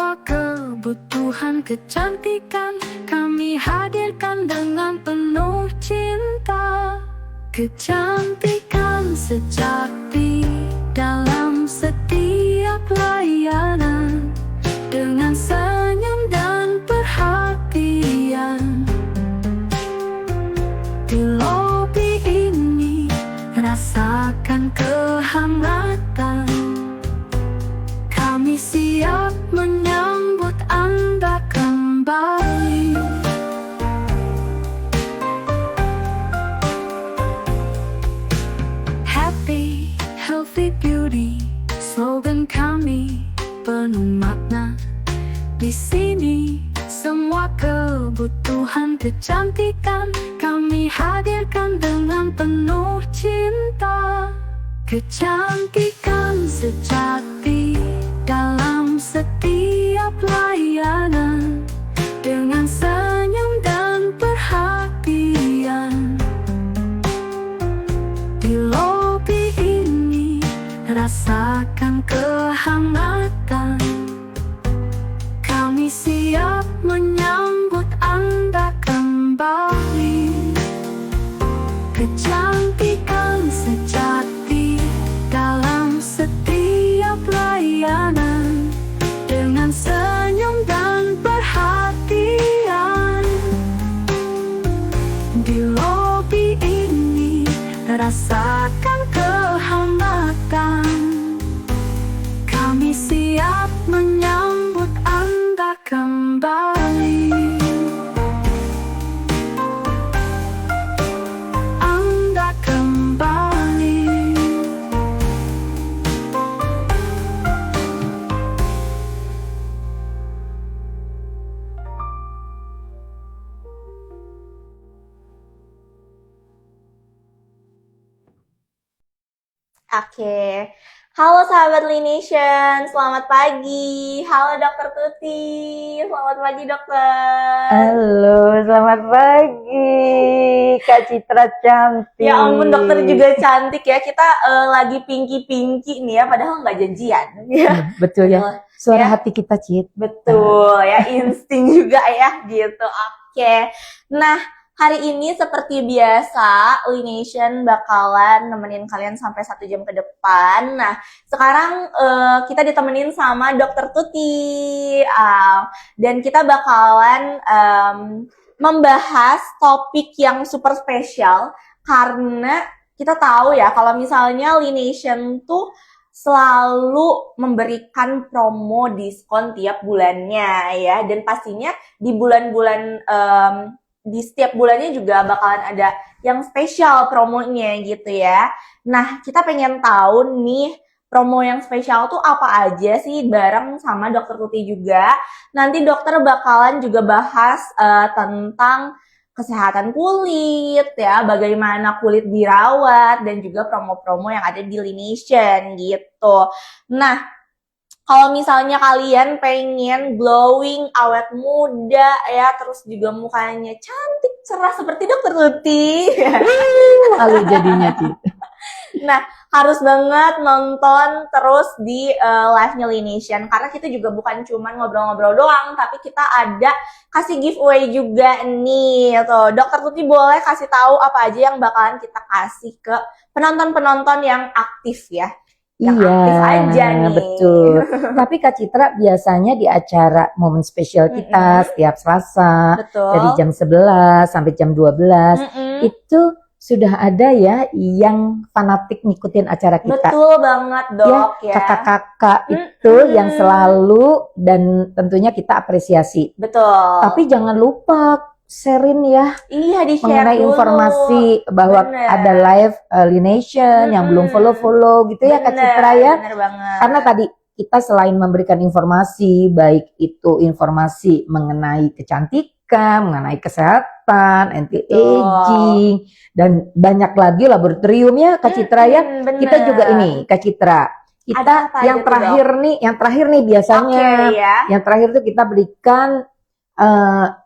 Semua kebutuhan kecantikan kami hadirkan dengan penuh cinta. Kecantikan sejati dalam setiap layanan, dengan senyum dan perhatian. Di lobi ini rasakan kehangatan, kami siap menyambut Anda kembali. Happy, healthy beauty, slogan kami penuh makna. Di sini semua kebutuhan kecantikan kami hadirkan dengan penuh cinta. Kecantikan sejati dalam setiap layanan, dengan senyum dan perhatian. Di lobi ini rasakan kehangatan, kami siap menyambut Anda kembali. Kecantikan sejati dalam setiap layanan, dengan senyum dan perhatian. Di lobi ini rasakan kehangatan, kami siap menyambut Anda kembali. Anda kembali. Oke, halo sahabat Lination, selamat pagi. Halo Dokter Tuti, selamat pagi dokter. Halo, selamat pagi Kak Citra cantik. Ya ampun, dokter juga cantik ya. Kita lagi pinky-pinky nih ya, padahal nggak janjian. Ya, Betul ya, suara Ya. hati kita Cit. betul ya, insting juga ya gitu. Oke, nah hari ini seperti biasa, Lination bakalan nemenin kalian sampai 1 jam ke depan. Nah, sekarang kita ditemenin sama Dokter Tuti. Dan kita bakalan membahas topik yang super spesial. Karena kita tahu ya, kalau misalnya Lination tuh selalu memberikan promo diskon tiap bulannya ya. Dan pastinya di bulan-bulan di setiap bulannya juga bakalan ada yang spesial promonya gitu ya. Nah, kita pengen tahu nih promo yang spesial tuh apa aja sih bareng sama Dokter Tuti juga. Nanti dokter bakalan juga bahas tentang kesehatan kulit ya, bagaimana kulit dirawat dan juga promo-promo yang ada di Lination gitu. Nah, kalau misalnya kalian pengen glowing, awet muda ya, terus juga mukanya cantik, cerah seperti Dokter Tuti. Malu jadinya Cit. Nah, harus banget nonton terus di live-nya Lination. Karena kita juga bukan cuman ngobrol-ngobrol doang, tapi kita ada kasih giveaway juga nih. Tuh, Dokter Tuti boleh kasih tahu apa aja yang bakalan kita kasih ke penonton-penonton yang aktif ya. Yang aktif aja nih. Betul. Tapi Kak Citra biasanya di acara momen spesial kita setiap Selasa Betul. dari jam 11 sampai jam 12 itu sudah ada ya yang fanatik ngikutin acara kita. Betul banget dok ya. Kakak-kakak itu yang selalu dan tentunya kita apresiasi. Betul. Tapi jangan lupa sharein ya Iya, di-share mengenai dulu. informasi bahwa Bener. ada live Lination yang belum follow gitu ya Kak Citra ya. Bener banget. Karena tadi kita selain memberikan informasi, baik itu informasi mengenai kecantikan, mengenai kesehatan, anti-aging, dan banyak lagi laboratoriumnya Kak Citra ya. Bener. Kita juga ini Kak Citra. Ada Kita apa yang aja tuh, terakhir nih, yang terakhir nih biasanya. Oke, ya. Yang terakhir tuh kita berikan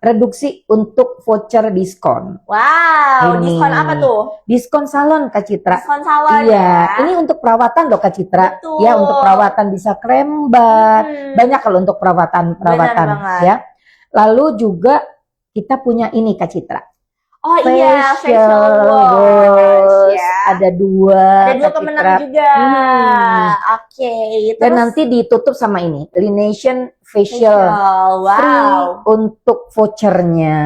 reduksi untuk voucher diskon. Wow, Ini. diskon apa tuh? Diskon salon Kak Citra. Diskon salon Iya, ya. ini untuk perawatan loh Kak Citra. Betul. Ya, untuk perawatan bisa krembat. Banyak kalau untuk perawatan Benar banget. ya. Lalu juga kita punya ini Kak Citra. Oh iya, facial wash ya. Ada dua Ada dua Kak pemenang Citra. juga. Oke, Dan terus nanti ditutup sama ini, Laination Facial. wow. Free untuk vouchernya.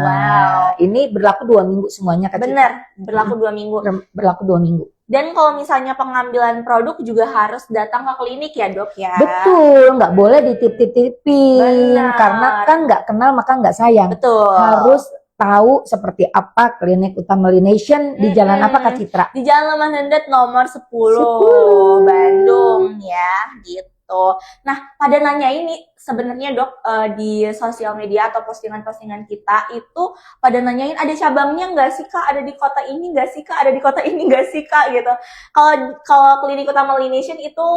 Wow. Ini berlaku 2 minggu semuanya Kak Citra. Bener, berlaku 2 minggu. Berlaku 2 minggu. Dan kalau misalnya pengambilan produk juga harus datang ke klinik ya dok ya. Betul, nggak boleh dititip-titipin. Benar. Karena kan nggak kenal maka nggak sayang. Betul. Harus tahu seperti apa klinik utama Laination di jalan apa Kak Citra? Di Jalan Lemah Nendet nomor 10, 10. Bandung ya, gitu. Nah, pada nanya ini sebenarnya dok di sosial media atau postingan-postingan kita itu pada nanyain ada cabangnya nggak sih kak, ada di kota ini nggak sih kak, ada di kota ini nggak sih kak gitu. Kalau klinik utama Laination itu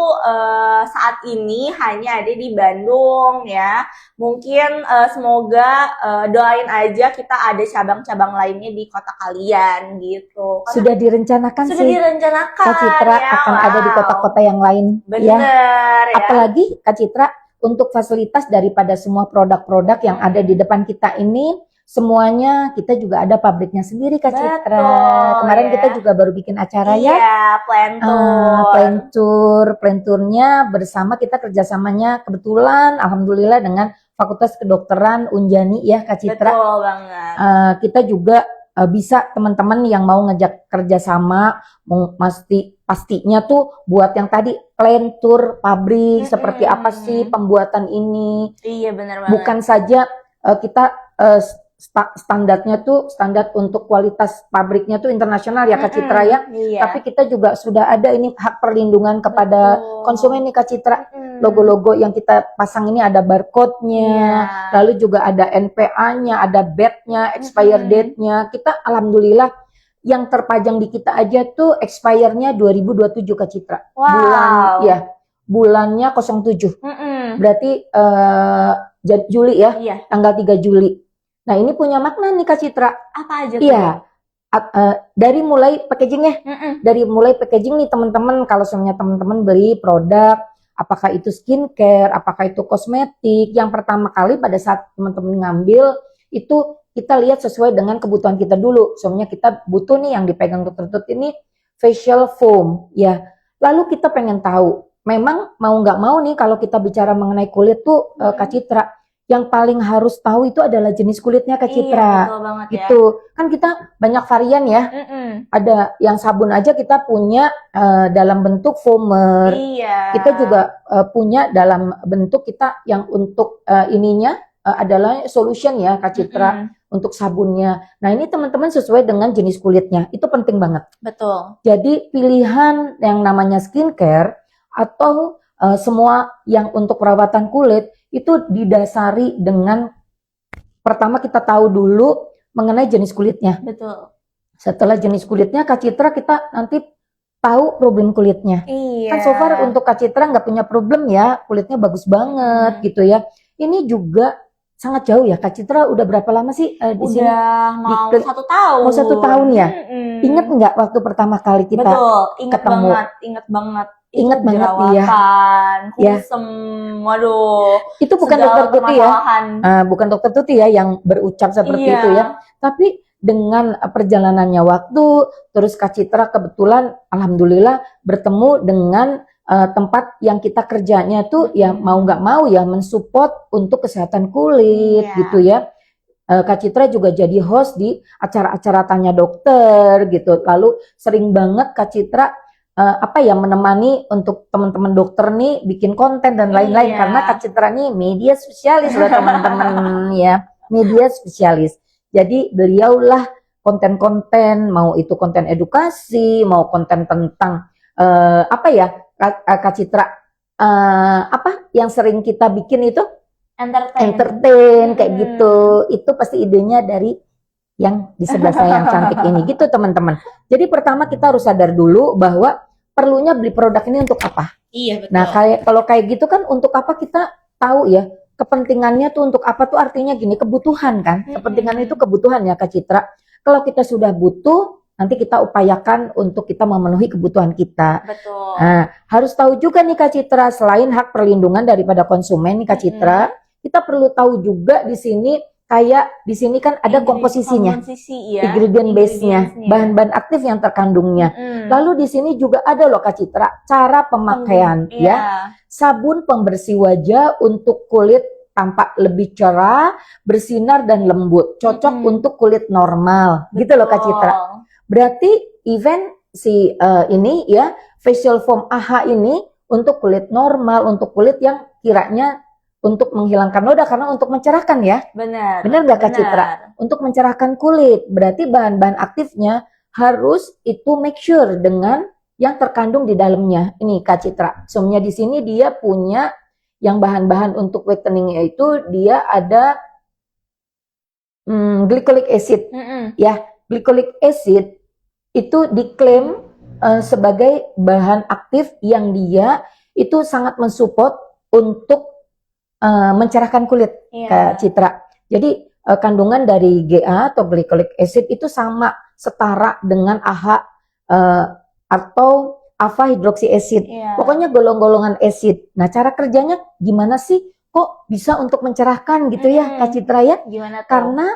saat ini hanya ada di Bandung ya. Mungkin semoga doain aja kita ada cabang-cabang lainnya di kota kalian gitu. Karena Sudah direncanakan sudah sih direncanakan Kak Citra ya, akan ada di wow. kota-kota yang lain. Bener ya. Apalagi Kak Citra untuk fasilitas daripada semua produk-produk yang ada di depan kita ini, semuanya kita juga ada pabriknya sendiri Kak Citra. Betul, Kemarin ya. kita juga baru bikin acara ya. Iya, plantur. Planturnya bersama kita kerjasamanya kebetulan Alhamdulillah dengan Fakultas Kedokteran Unjani ya Kak Citra. Betul banget. Kita juga bisa teman-teman yang mau ngajak kerjasama, pastinya tuh buat yang tadi plantur pabrik seperti apa sih pembuatan ini. Iya benar banget. Bukan saja kita standarnya tuh standar untuk kualitas pabriknya tuh internasional ya Kak Citra ya. Iya. Tapi kita juga sudah ada ini hak perlindungan kepada Betul. konsumen nih Kak Citra. Logo-logo yang kita pasang ini ada barcode-nya, Iya. lalu juga ada NPA-nya, ada badge-nya, expire date-nya. Kita alhamdulillah yang terpajang di kita aja tuh expire-nya 2027 Kak Citra. Wow. Bulannya 07. Mm-mm. Berarti Juli ya, Iya. tanggal 3 Juli. Nah, ini punya makna nih Kak Citra. Apa aja tuh? Iya. Dari mulai packagingnya, Mm-mm. dari mulai packaging nih teman-teman, kalau semuanya teman-teman beli produk, apakah itu skincare, apakah itu kosmetik, yang pertama kali pada saat teman-teman ngambil itu kita lihat sesuai dengan kebutuhan kita dulu. Semuanya kita butuh nih yang dipegang dokter Tut ini facial foam ya. Lalu kita pengen tahu, memang mau nggak mau nih kalau kita bicara mengenai kulit tuh Kak Citra, yang paling harus tahu itu adalah jenis kulitnya Kak Citra. Iya, betul banget ya. Gitu. Kan kita banyak varian ya. Ada yang sabun aja kita punya dalam bentuk foamer. Iya. Kita juga punya dalam bentuk kita yang untuk ininya adalah solution ya Kak Citra untuk sabunnya. Nah ini teman-teman sesuai dengan jenis kulitnya. Itu penting banget. Betul. Jadi pilihan yang namanya skincare atau semua yang untuk perawatan kulit itu didasari dengan pertama kita tahu dulu mengenai jenis kulitnya. Betul. Setelah jenis kulitnya Kak Citra kita nanti tahu problem kulitnya. Iya. Kan so far untuk Kak Citra nggak punya problem ya, kulitnya bagus banget gitu ya. Ini juga sangat jauh ya Kak Citra. Udah berapa lama sih di sini? Udah mau 1 tahun. Mau 1 tahun ya. Ingat nggak waktu pertama kali kita Betul, ingat ketemu? banget, ingat banget. Ingat banget nih ya. Jerawatan, Ya. kusem, waduh. Itu bukan segala dokter Tuti ya. permasalahan. Bukan dokter Tuti ya yang berucap seperti Iya. itu ya. Tapi dengan perjalanannya waktu, terus Kak Citra kebetulan alhamdulillah bertemu dengan tempat yang kita kerjanya tuh ya mau nggak mau ya mensupport untuk kesehatan kulit Iya. gitu ya. Kak Citra juga jadi host di acara-acara tanya dokter gitu. Lalu sering banget Kak Citra menemani untuk teman-teman dokter nih bikin konten dan lain-lain. Iya. Karena Kak Citra nih media spesialis loh teman-teman ya, media spesialis. Jadi beliaulah konten-konten, mau itu konten edukasi, mau konten tentang Kak Citra yang sering kita bikin itu entertain kayak gitu. Itu pasti idenya dari yang di sebelah saya yang cantik ini gitu teman-teman. Jadi pertama kita harus sadar dulu bahwa perlunya beli produk ini untuk apa. Iya betul. Nah kalau kayak gitu kan untuk apa kita tahu ya kepentingannya tuh untuk apa tuh, artinya gini, kebutuhan kan. Kepentingan itu kebutuhan ya Kak Citra. Kalau kita sudah butuh, nanti kita upayakan untuk kita memenuhi kebutuhan kita. Betul. Nah, harus tahu juga nih Kak Citra, selain hak perlindungan daripada konsumen nih Kak Citra, kita perlu tahu juga di sini, kayak di sini kan ada komposisinya, Komposisi ya. ingredient base-nya, bahan-bahan aktif yang terkandungnya. Lalu di sini juga ada loh Kak Citra, cara pemakaian Iya. ya. Sabun pembersih wajah untuk kulit tampak lebih cerah, bersinar dan lembut, cocok untuk kulit normal. Gitu loh Kak Citra. Berarti even si ini ya, facial foam AHA ini untuk kulit normal, untuk kulit yang kiranya untuk menghilangkan noda, karena untuk mencerahkan ya. Benar. Benar nggak Kak Citra? Untuk mencerahkan kulit. Berarti bahan-bahan aktifnya harus itu make sure dengan yang terkandung di dalamnya. Ini Kak Citra. Semuanya di sini dia punya yang bahan-bahan untuk whitening itu dia ada glycolic acid. Ya, glycolic acid itu diklaim sebagai bahan aktif yang dia itu sangat mensupport untuk mencerahkan kulit, Kak Citra. Jadi kandungan dari GA atau glycolic acid itu sama, setara dengan AHA atau alpha hydroxy acid. Pokoknya golong-golongan acid. Nah, cara kerjanya gimana sih? Kok bisa untuk mencerahkan gitu ya Kak Citra ya? Gimana tuh? Karena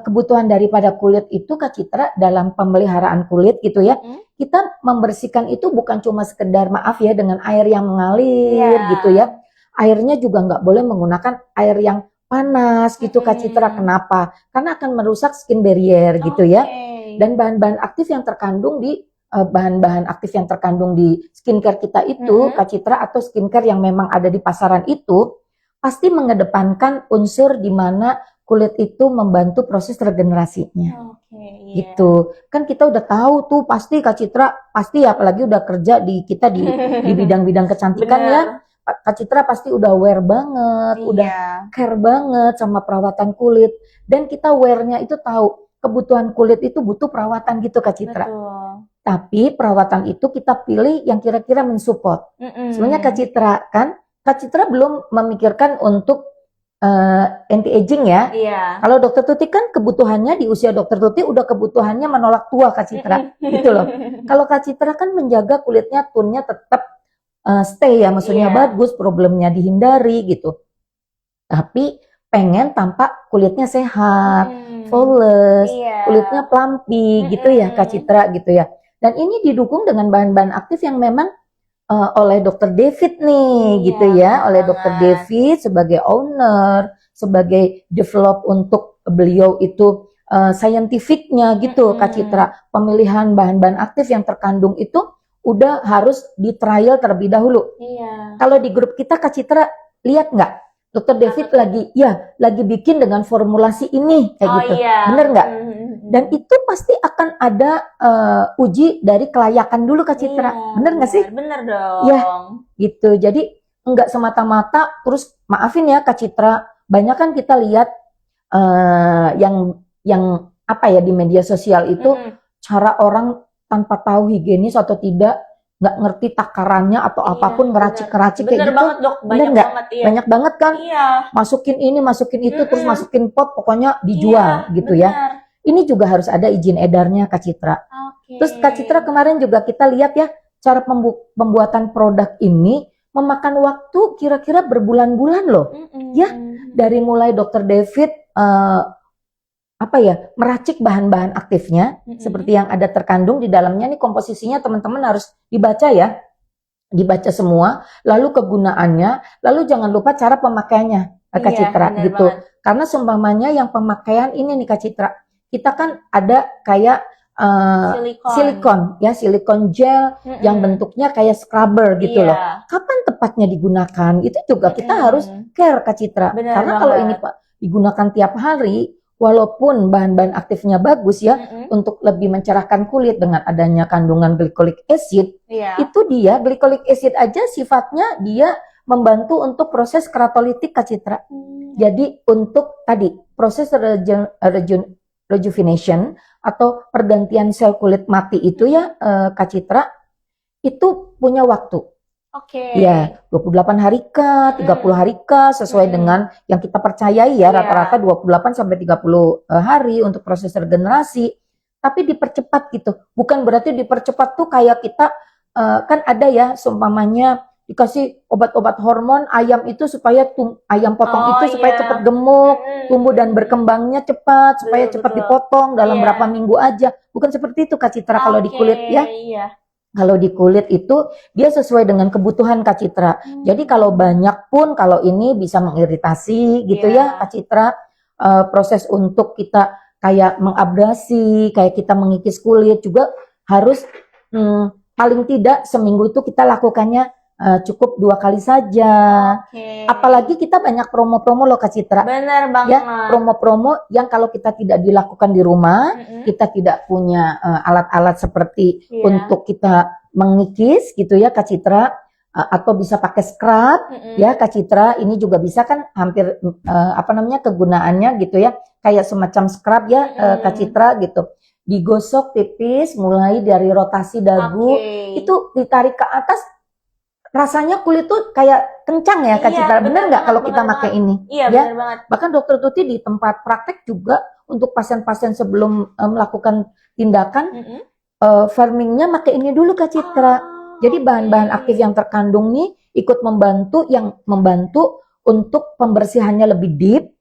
kebutuhan daripada kulit itu Kak Citra dalam pemeliharaan kulit gitu ya. Kita membersihkan itu bukan cuma sekedar maaf ya dengan air yang mengalir gitu ya. Airnya juga nggak boleh menggunakan air yang panas gitu Kak Citra. Kenapa? Karena akan merusak skin barrier gitu ya. Dan bahan-bahan aktif yang terkandung di bahan-bahan aktif yang terkandung di skincare kita itu Kak Citra, atau skincare yang memang ada di pasaran itu pasti mengedepankan unsur di mana kulit itu membantu proses regenerasinya. Gitu. Kan kita udah tahu tuh pasti Kak Citra, pasti apalagi udah kerja di kita di bidang-bidang kecantikan ya. Kak Citra pasti udah aware banget, udah care banget sama perawatan kulit. Dan kita aware-nya itu tahu kebutuhan kulit itu butuh perawatan gitu Kak Citra. Tapi perawatan itu kita pilih yang kira-kira mensupport. Sebenarnya Kak Citra kan, Kak Citra belum memikirkan untuk anti-aging ya. Kalau Dokter Tuti kan kebutuhannya di usia Dokter Tuti udah kebutuhannya menolak tua Kak Citra. Gitu loh. Kalau Kak Citra kan menjaga kulitnya, tone-nya tetap stay ya, maksudnya bagus, problemnya dihindari gitu. Tapi pengen tampak kulitnya sehat, flawless, kulitnya plumpy gitu ya Kak Citra gitu ya. Dan ini didukung dengan bahan-bahan aktif yang memang oleh Dr. David nih gitu ya, oleh Dr. David sebagai owner, sebagai develop untuk beliau itu scientificnya gitu Kak Citra. Pemilihan bahan-bahan aktif yang terkandung itu udah harus di trial terlebih dahulu. Kalau di grup kita Kak Citra lihat nggak, Dr. David lagi bikin dengan formulasi ini kayak gitu, bener nggak? Dan itu pasti akan ada uji dari kelayakan dulu Kak Citra, bener nggak sih? Bener dong. Ya, gitu. Jadi nggak semata-mata terus maafin ya Kak Citra, banyak kan kita lihat yang apa ya di media sosial itu cara orang tanpa tahu higienis atau tidak, nggak ngerti takarannya atau apapun, ngeracik-ngeracik kayak gitu. Banget dok, banyak banget. Banyak banget kan? Masukin ini, masukin itu, terus masukin pot, pokoknya dijual gitu ya. Ini juga harus ada izin edarnya Kak Citra. Terus Kak Citra kemarin juga kita lihat ya, cara pembuatan produk ini memakan waktu kira-kira berbulan-bulan loh. Ya, dari mulai Dr. David meracik bahan-bahan aktifnya seperti yang ada terkandung di dalamnya nih, komposisinya teman-teman harus dibaca ya, dibaca semua, lalu kegunaannya, lalu jangan lupa cara pemakaiannya Kak Citra gitu. Karena seumpamanya yang pemakaian ini nih Kak Citra, kita kan ada kayak silikon gel yang bentuknya kayak scrubber gitu loh. Kapan tepatnya digunakan? Itu juga kita harus care Kak Citra. Karena kalau ini digunakan tiap hari, walaupun bahan-bahan aktifnya bagus ya, untuk lebih mencerahkan kulit dengan adanya kandungan glycolic acid, itu dia glycolic acid aja sifatnya dia membantu untuk proses keratolitik Kak Citra. Jadi untuk tadi proses rejuvenation atau pergantian sel kulit mati itu ya Kak Citra, itu punya waktu. Oke. Ya, 28 hari kah, 30 hari kah, sesuai dengan yang kita percayai ya, Iya. rata-rata 28 sampai 30 hari untuk proses regenerasi. Tapi dipercepat gitu. Bukan berarti dipercepat tuh kayak kita, kan ada ya, seumpamanya dikasih obat-obat hormon ayam itu supaya ayam potong itu supaya iya. cepat gemuk, tumbuh dan berkembangnya cepat, supaya Betul, cepat betul. dipotong dalam Iya. berapa minggu aja. Bukan seperti itu Kak Citra kalau di kulit ya. Iya. Kalau di kulit itu dia sesuai dengan kebutuhan Kak Citra. Jadi kalau banyak pun kalau ini bisa mengiritasi gitu Iya. ya Kak Citra. Proses untuk kita kayak mengabrasi, kayak kita mengikis kulit juga harus paling tidak seminggu itu kita lakukannya cukup 2 kali saja. Oke. Apalagi kita banyak promo-promo loh Kak Citra. Bener banget. Ya, promo-promo yang kalau kita tidak dilakukan di rumah, kita tidak punya alat-alat seperti Iya. untuk kita mengikis gitu ya Kak Citra, atau bisa pakai scrub ya Kak Citra, ini juga bisa kan hampir kegunaannya gitu ya, kayak semacam scrub ya Kak Citra gitu. Digosok tipis mulai dari rotasi dagu, itu ditarik ke atas, rasanya kulit tuh kayak kencang ya Kak Iya, Citra. Bener nggak kalau bener kita banget. pakai ini? Iya, Ya. bener banget. Bahkan dokter Tuti di tempat praktek juga untuk pasien-pasien sebelum melakukan tindakan firmingnya pakai ini dulu Kak Citra. Jadi bahan-bahan aktif yang terkandung nih ikut membantu untuk pembersihannya lebih deep,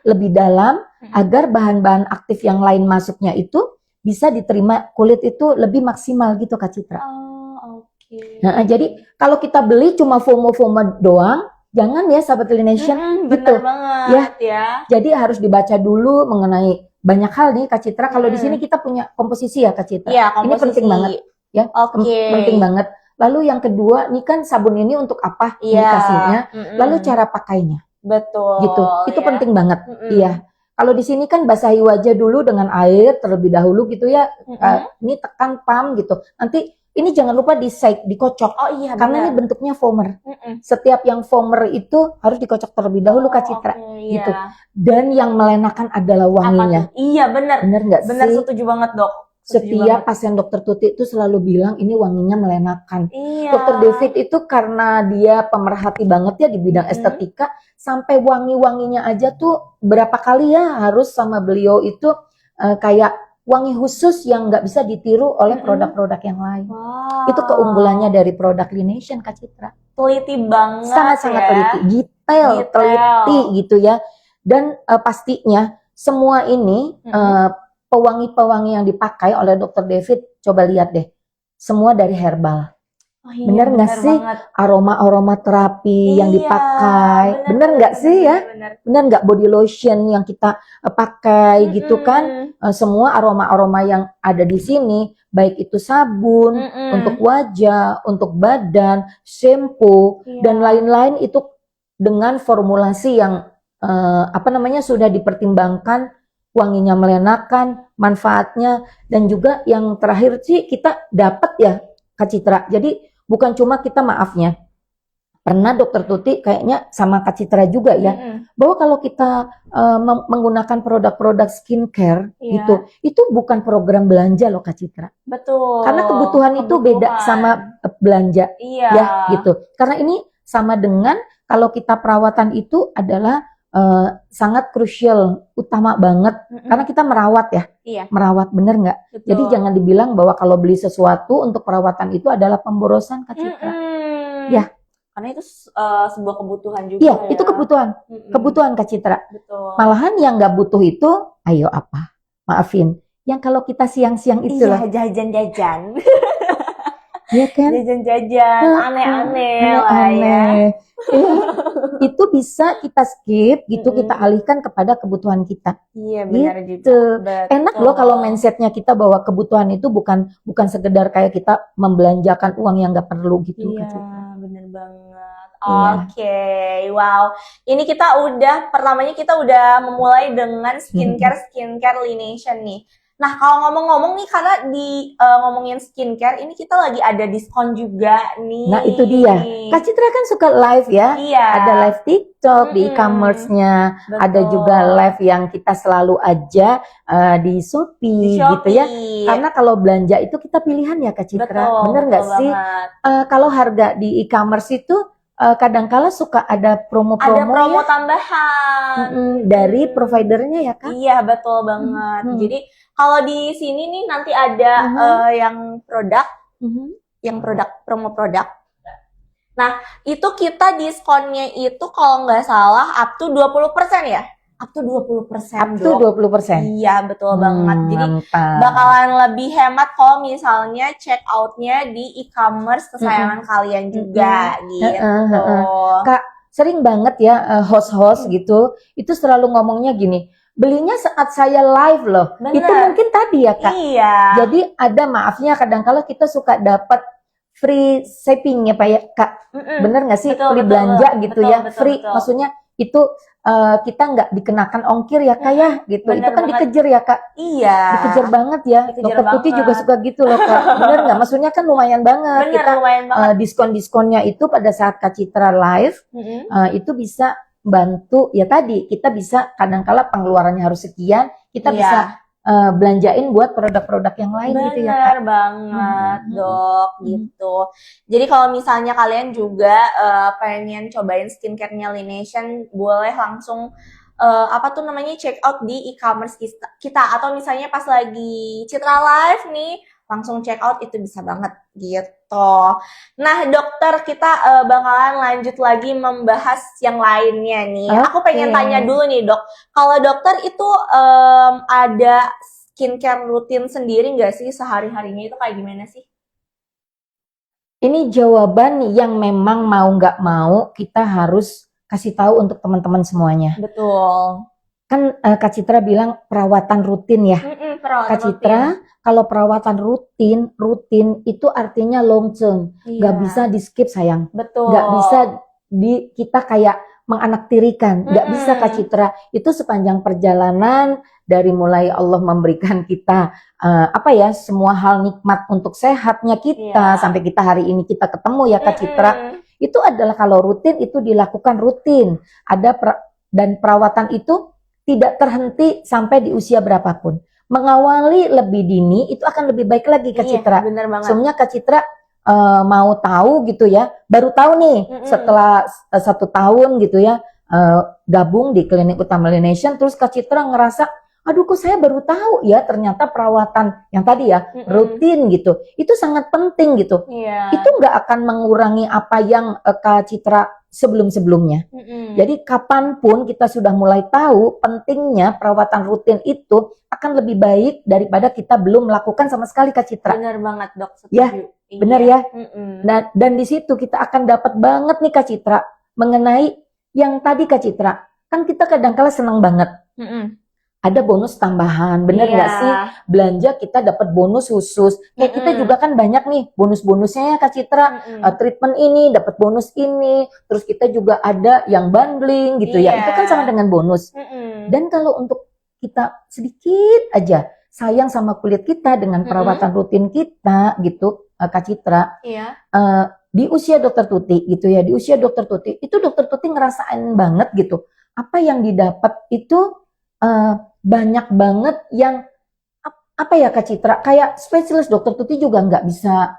lebih dalam, agar bahan-bahan aktif yang lain masuknya itu bisa diterima kulit itu lebih maksimal gitu Kak Citra. Nah, jadi kalau kita beli cuma FOMO-FOMO doang, jangan ya Sahabat Lination gitu. Bener banget ya. Jadi harus dibaca dulu mengenai banyak hal nih Kak Citra. Kalau di sini kita punya komposisi ya Kak Citra. Iya, Ini penting banget ya. Penting banget. Lalu yang kedua, nih kan sabun ini untuk apa indikasinya? Lalu cara pakainya. Betul. Gitu. Itu ya. penting banget. Iya. Kalau di sini kan basahi wajah dulu dengan air terlebih dahulu gitu ya. Ini tekan pam gitu. Nanti ini jangan lupa dikocok. Oh iya, karena ini bentuknya foamer. Setiap yang foamer itu harus dikocok terlebih dahulu Kak Citra. Gitu. Dan yang melenakan adalah wanginya. Iya, benar. Bener nggak sih? Benar, setuju banget, Dok. Setiap pasien dokter Tuti itu selalu bilang ini wanginya melenakan. Iya. Dokter David itu karena dia pemerhati banget ya di bidang estetika, sampai wangi-wanginya aja tuh berapa kali ya harus sama beliau itu kayak wangi khusus yang nggak bisa ditiru oleh produk-produk yang lain. Wow. Itu keunggulannya dari produk Lination Kak Citra. Teliti banget. Sangat-sangat ya. teliti, detail, teliti gitu ya. Dan pastinya semua ini pewangi-pewangi yang dipakai oleh Dr. David, coba lihat deh, semua dari herbal. Oh, iya, bener nggak sih aroma-aroma terapi yang dipakai? Bener nggak sih ya? Bener nggak body lotion yang kita pakai gitu kan? Semua aroma-aroma yang ada di sini, baik itu sabun untuk wajah, untuk badan, shampoo dan lain-lain itu dengan formulasi yang sudah dipertimbangkan, wanginya melenakan, manfaatnya, dan juga yang terakhir sih kita dapat ya Kak Citra. Jadi bukan cuma kita maafnya, pernah dokter Tuti kayaknya sama Kak Citra juga ya, bahwa kalau kita menggunakan produk-produk skincare itu bukan program belanja loh Kak Citra. Betul. Karena kebutuhan itu beda sama belanja. Iya. Ya gitu. Karena ini sama dengan kalau kita perawatan itu adalah sangat krusial, utama banget, karena kita merawat ya. Iya. Merawat, bener nggak? Jadi jangan dibilang bahwa kalau beli sesuatu untuk perawatan itu adalah pemborosan Kak Citra. Ya. Karena itu sebuah kebutuhan juga. Iya, itu kebutuhan. Kebutuhan Kak Citra. Betul. Malahan yang nggak butuh itu, ayo apa? Maafin. Yang kalau kita siang-siang itu loh. Iya, jajan-jajan. Iya kan? Jajan-jajan, aneh-aneh lah ya. Itu bisa kita skip gitu, kita alihkan kepada kebutuhan kita. Iya, benar gitu. juga. Enak loh kalau mindsetnya kita bahwa kebutuhan itu bukan sekedar kayak kita membelanjakan uang yang nggak perlu gitu. Iya, benar banget. Oke, wow. Ini pertamanya kita udah memulai dengan skincare Lination nih. Nah, kalau ngomong-ngomong nih, karena di ngomongin skincare, ini kita lagi ada diskon juga nih. Nah itu dia, Kak Citra kan suka live ya, Iya. ada live TikTok di e-commerce-nya, Betul. ada juga live yang kita selalu aja di Shopee, Di gitu ya. Shopee. Karena kalau belanja itu kita pilihan ya Kak Citra, Betul, bener nggak betul sih? banget. Kalau harga di e-commerce itu kadangkala suka ada Ada promo-promo promo ya tambahan. dari providernya ya Kak. Iya, betul banget. Mhm. Jadi kalau di sini nih nanti ada yang produk, promo produk. Nah, itu kita diskonnya itu kalau nggak salah up to 20% ya? Up to 20%, Up to Dok. 20%. Iya, betul banget. Jadi Mantap. bakalan lebih hemat kalau misalnya check out-nya di e-commerce kesayangan kalian juga gitu. Kak, sering banget ya host-host gitu, itu selalu ngomongnya gini, belinya saat saya live loh. Bener. Itu mungkin tadi ya Kak. Iya. Jadi ada maafnya kadang-kala kita suka dapat free shipping ya Pak ya Kak. Bener nggak sih? Betul, Free betul, belanja betul. gitu Betul, ya. betul, Free betul. maksudnya itu kita nggak dikenakan ongkir ya Kak ya gitu. Bener Itu kan banget. dikejar ya Kak. Iya. Dikejar banget ya. Dikejar Dokter Tuti banget. juga suka gitu loh Kak. Bener nggak? Maksudnya kan lumayan banget. Bener, Kita lumayan banget. diskon-diskonnya itu pada saat Kak Citra live itu bisa bantu ya tadi kita bisa kadang-kala pengeluarannya harus sekian, kita Iya. bisa belanjain buat produk-produk yang lain gitu ya Kak. Bener banget, Dok, gitu. Jadi kalau misalnya kalian juga pengen cobain skincare-nya Laination, boleh langsung check out di e-commerce kita atau misalnya pas lagi Citra live nih langsung check out itu bisa banget gitu. Nah, dokter kita bakalan lanjut lagi membahas yang lainnya nih. Aku pengen tanya dulu nih, Dok. Kalau dokter itu ada skincare rutin sendiri nggak sih sehari-harinya itu kayak gimana sih? Ini jawaban yang memang mau nggak mau kita harus kasih tahu untuk teman-teman semuanya. Betul. Kan Kak Citra bilang perawatan rutin ya. Perawatan Kak Citra, kalau perawatan rutin itu artinya long term. Nggak bisa di skip sayang. Betul. Nggak bisa kita kayak menganaktirikan. Nggak bisa Kak Citra. Itu sepanjang perjalanan dari mulai Allah memberikan kita semua hal nikmat untuk sehatnya kita sampai kita hari ini kita ketemu ya Kak Citra. Itu adalah kalau rutin itu dilakukan rutin. Dan perawatan itu tidak terhenti sampai di usia berapapun. Mengawali lebih dini itu akan lebih baik lagi Kak Citra. Bener banget. Sebenarnya Kak Citra mau tahu gitu ya, baru tahu nih setelah 1 tahun gitu ya gabung di Klinik Utama Laination, terus Kak Citra ngerasa, aduh kok saya baru tahu ya ternyata perawatan yang tadi ya rutin gitu, itu sangat penting gitu. Itu nggak akan mengurangi apa yang Kak Citra sebelum-sebelumnya. Jadi kapanpun kita sudah mulai tahu pentingnya perawatan rutin itu akan lebih baik daripada kita belum melakukan sama sekali Kak Citra. Bener banget Dok, setuju. Ya, bener ya. Dan di situ kita akan dapat banget nih Kak Citra mengenai yang tadi Kak Citra. Kan kita kadang-kala senang banget. Ada bonus tambahan, bener nggak sih? Belanja kita dapat bonus khusus. Kayak kita juga kan banyak nih bonus-bonusnya ya Kak Citra. Treatment ini dapat bonus ini, terus kita juga ada yang bundling gitu ya. Itu kan sama dengan bonus. Dan kalau untuk kita sedikit aja sayang sama kulit kita dengan perawatan rutin kita gitu, Kak Citra. Di usia Dokter Tuti gitu ya, di usia Dokter Tuti itu Dokter Tuti ngerasain banget gitu. Apa yang didapat itu banyak banget yang Kak Citra, kayak spesialis Dokter Tuti juga nggak bisa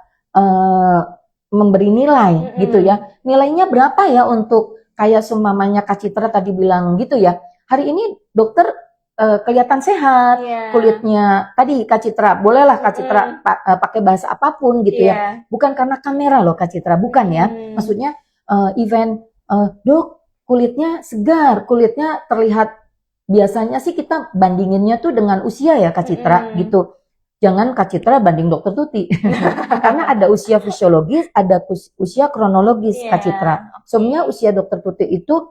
memberi nilai gitu ya. Nilainya berapa ya untuk kayak seumpamanya Kak Citra tadi bilang gitu ya. Hari ini dokter kelihatan sehat, kulitnya tadi Kak Citra, bolehlah Kak Citra pakai bahasa apapun gitu ya. Bukan karena kamera loh Kak Citra, bukan ya. Maksudnya dok kulitnya segar, kulitnya terlihat. Biasanya sih kita bandinginnya tuh dengan usia ya Kak Citra gitu. Jangan Kak Citra banding Dokter Tuti. Karena ada usia fisiologis, ada usia kronologis Kak Citra. Sebenarnya usia Dokter Tuti itu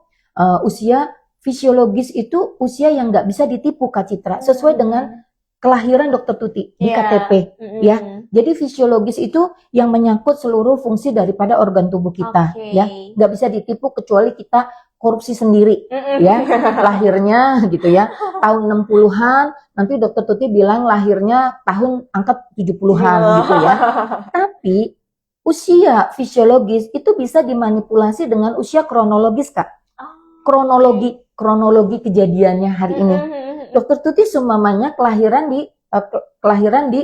usia fisiologis itu usia yang nggak bisa ditipu Kak Citra. Sesuai dengan kelahiran Dokter Tuti di KTP ya. Jadi fisiologis itu yang menyangkut seluruh fungsi daripada organ tubuh kita ya. Nggak bisa ditipu kecuali kita korupsi sendiri ya lahirnya gitu ya. tahun 60-an, nanti dokter Tuti bilang lahirnya tahun angka 70-an gitu ya. Tapi usia fisiologis itu bisa dimanipulasi dengan usia kronologis, Kak. Kronologi kejadiannya hari ini. Dokter Tuti seumpamanya kelahiran di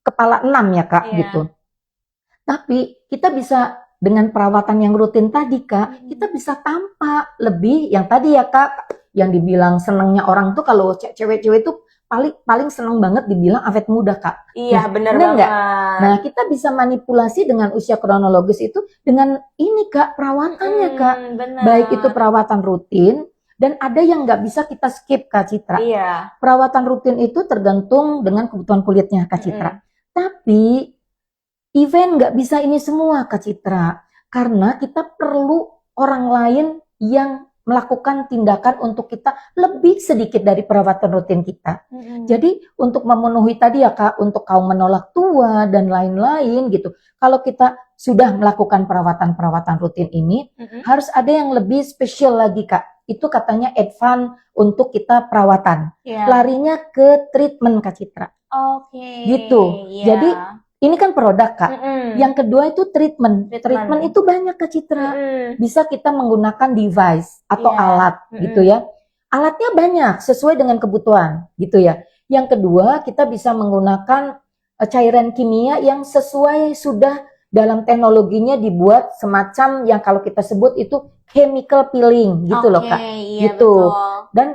kepala 6 ya, Kak, gitu. Tapi kita bisa dengan perawatan yang rutin tadi, Kak, kita bisa tampak lebih yang tadi ya, Kak, yang dibilang senengnya orang tuh kalau cewek-cewek tuh paling seneng banget dibilang awet muda, Kak. Iya, bener banget. banget. Nah, kita bisa manipulasi dengan usia kronologis itu dengan ini, Kak, perawatannya, Kak. Bener. Baik itu perawatan rutin dan ada yang nggak bisa kita skip, Kak Citra. Iya. Perawatan rutin itu tergantung dengan kebutuhan kulitnya, Kak Citra. Tapi event nggak bisa ini semua, Kak Citra, karena kita perlu orang lain yang melakukan tindakan untuk kita lebih sedikit dari perawatan rutin kita. Jadi untuk memenuhi tadi ya, Kak, untuk kaum menolak tua dan lain-lain gitu. Kalau kita sudah melakukan perawatan rutin ini, harus ada yang lebih spesial lagi, Kak. Itu katanya advance untuk kita perawatan. Larinya ke treatment, Kak Citra. Oke. Gitu. Jadi ini kan produk, Kak. Yang kedua itu treatment. Treatment itu banyak, Kak Citra. Bisa kita menggunakan device atau alat gitu ya. Alatnya banyak sesuai dengan kebutuhan gitu ya. Yang kedua kita bisa menggunakan cairan kimia yang sesuai sudah dalam teknologinya dibuat semacam yang kalau kita sebut itu chemical peeling gitu loh, Kak. Iya, gitu. Betul. Dan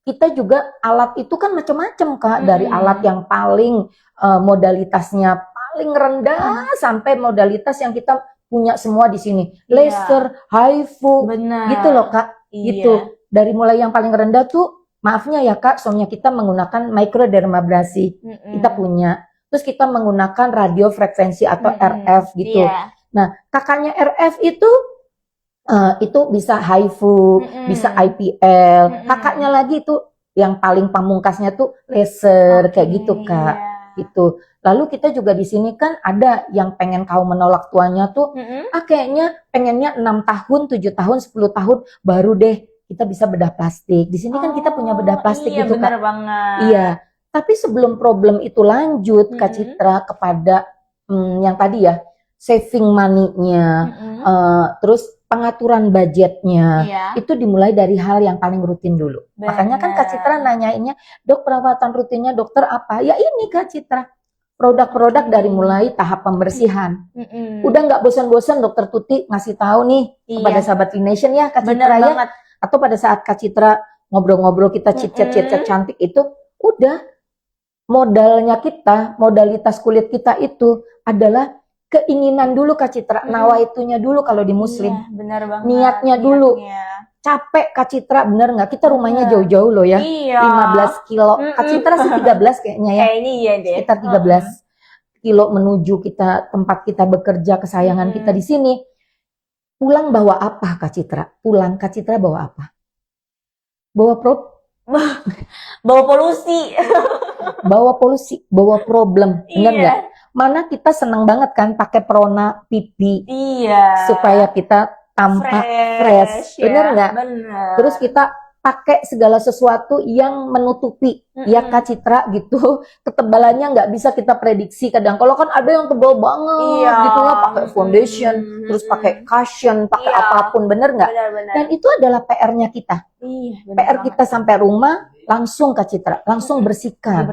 kita juga alat itu kan macam-macam, Kak. Dari alat yang paling modalitasnya paling rendah sampai modalitas yang kita punya semua di sini. Laser, HIFU, gitu loh, Kak. Gitu. Dari mulai yang paling rendah tuh, maafnya ya, Kak, soalnya kita menggunakan microdermabrasi. Kita punya. Terus kita menggunakan radiofrekuensi atau RF gitu. Nah, kakaknya RF itu bisa HIFU, bisa IPL. Kakaknya lagi itu yang paling pamungkasnya tuh laser kayak gitu, Kak. Gitu. Lalu kita juga di sini kan ada yang pengen kaum menolak tuanya tuh, kayaknya pengennya 6 tahun, 7 tahun, 10 tahun baru deh kita bisa bedah plastik. Di sini kan kita punya bedah plastik gitu, Kak. Bener banget. Iya. Tapi sebelum problem itu lanjut, Kak Citra, kepada yang tadi ya, saving money-nya, terus pengaturan budgetnya, itu dimulai dari hal yang paling rutin dulu. Makanya kan Kak Citra nanyainnya, dok perawatan rutinnya dokter apa? Ya ini, Kak Citra. Produk-produk dari mulai tahap pembersihan. Udah nggak bosan-bosan dokter Tuti ngasih tahu nih kepada sahabat Nation ya, Kak Citra ya. Atau pada saat Kak Citra ngobrol-ngobrol kita chit-chat cantik itu, udah modalnya kita, modalitas kulit kita itu adalah keinginan dulu, Kak Citra. Nawaitunya dulu kalau di muslim. Iya, benar banget. Niatnya dulu. Capek, Kak Citra, bener nggak? Kita rumahnya jauh-jauh loh ya. 15 kilo. Kak Citra sih 13 kayaknya ya. Kayaknya iya deh. Sekitar 13 kilo menuju kita tempat kita bekerja, kesayangan kita di sini. Pulang bawa apa, Kak Citra? Pulang Kak Citra bawa apa? Bawa bawa polusi. Bawa polusi, bawa problem. Bener nggak? Mana kita seneng banget kan pakai Prona pipi. Supaya kita tampak fresh. Bener nggak? Bener. Terus kita pakai segala sesuatu yang menutupi ya, Kak Citra gitu. Ketebalannya nggak bisa kita prediksi kadang. Kalau kan ada yang tebal banget gitu ya, pakai foundation, terus pakai cushion, pakai apapun, bener nggak? Dan itu adalah PR-nya kita. PR kita sampai rumah langsung, Kak Citra, langsung bersihkan.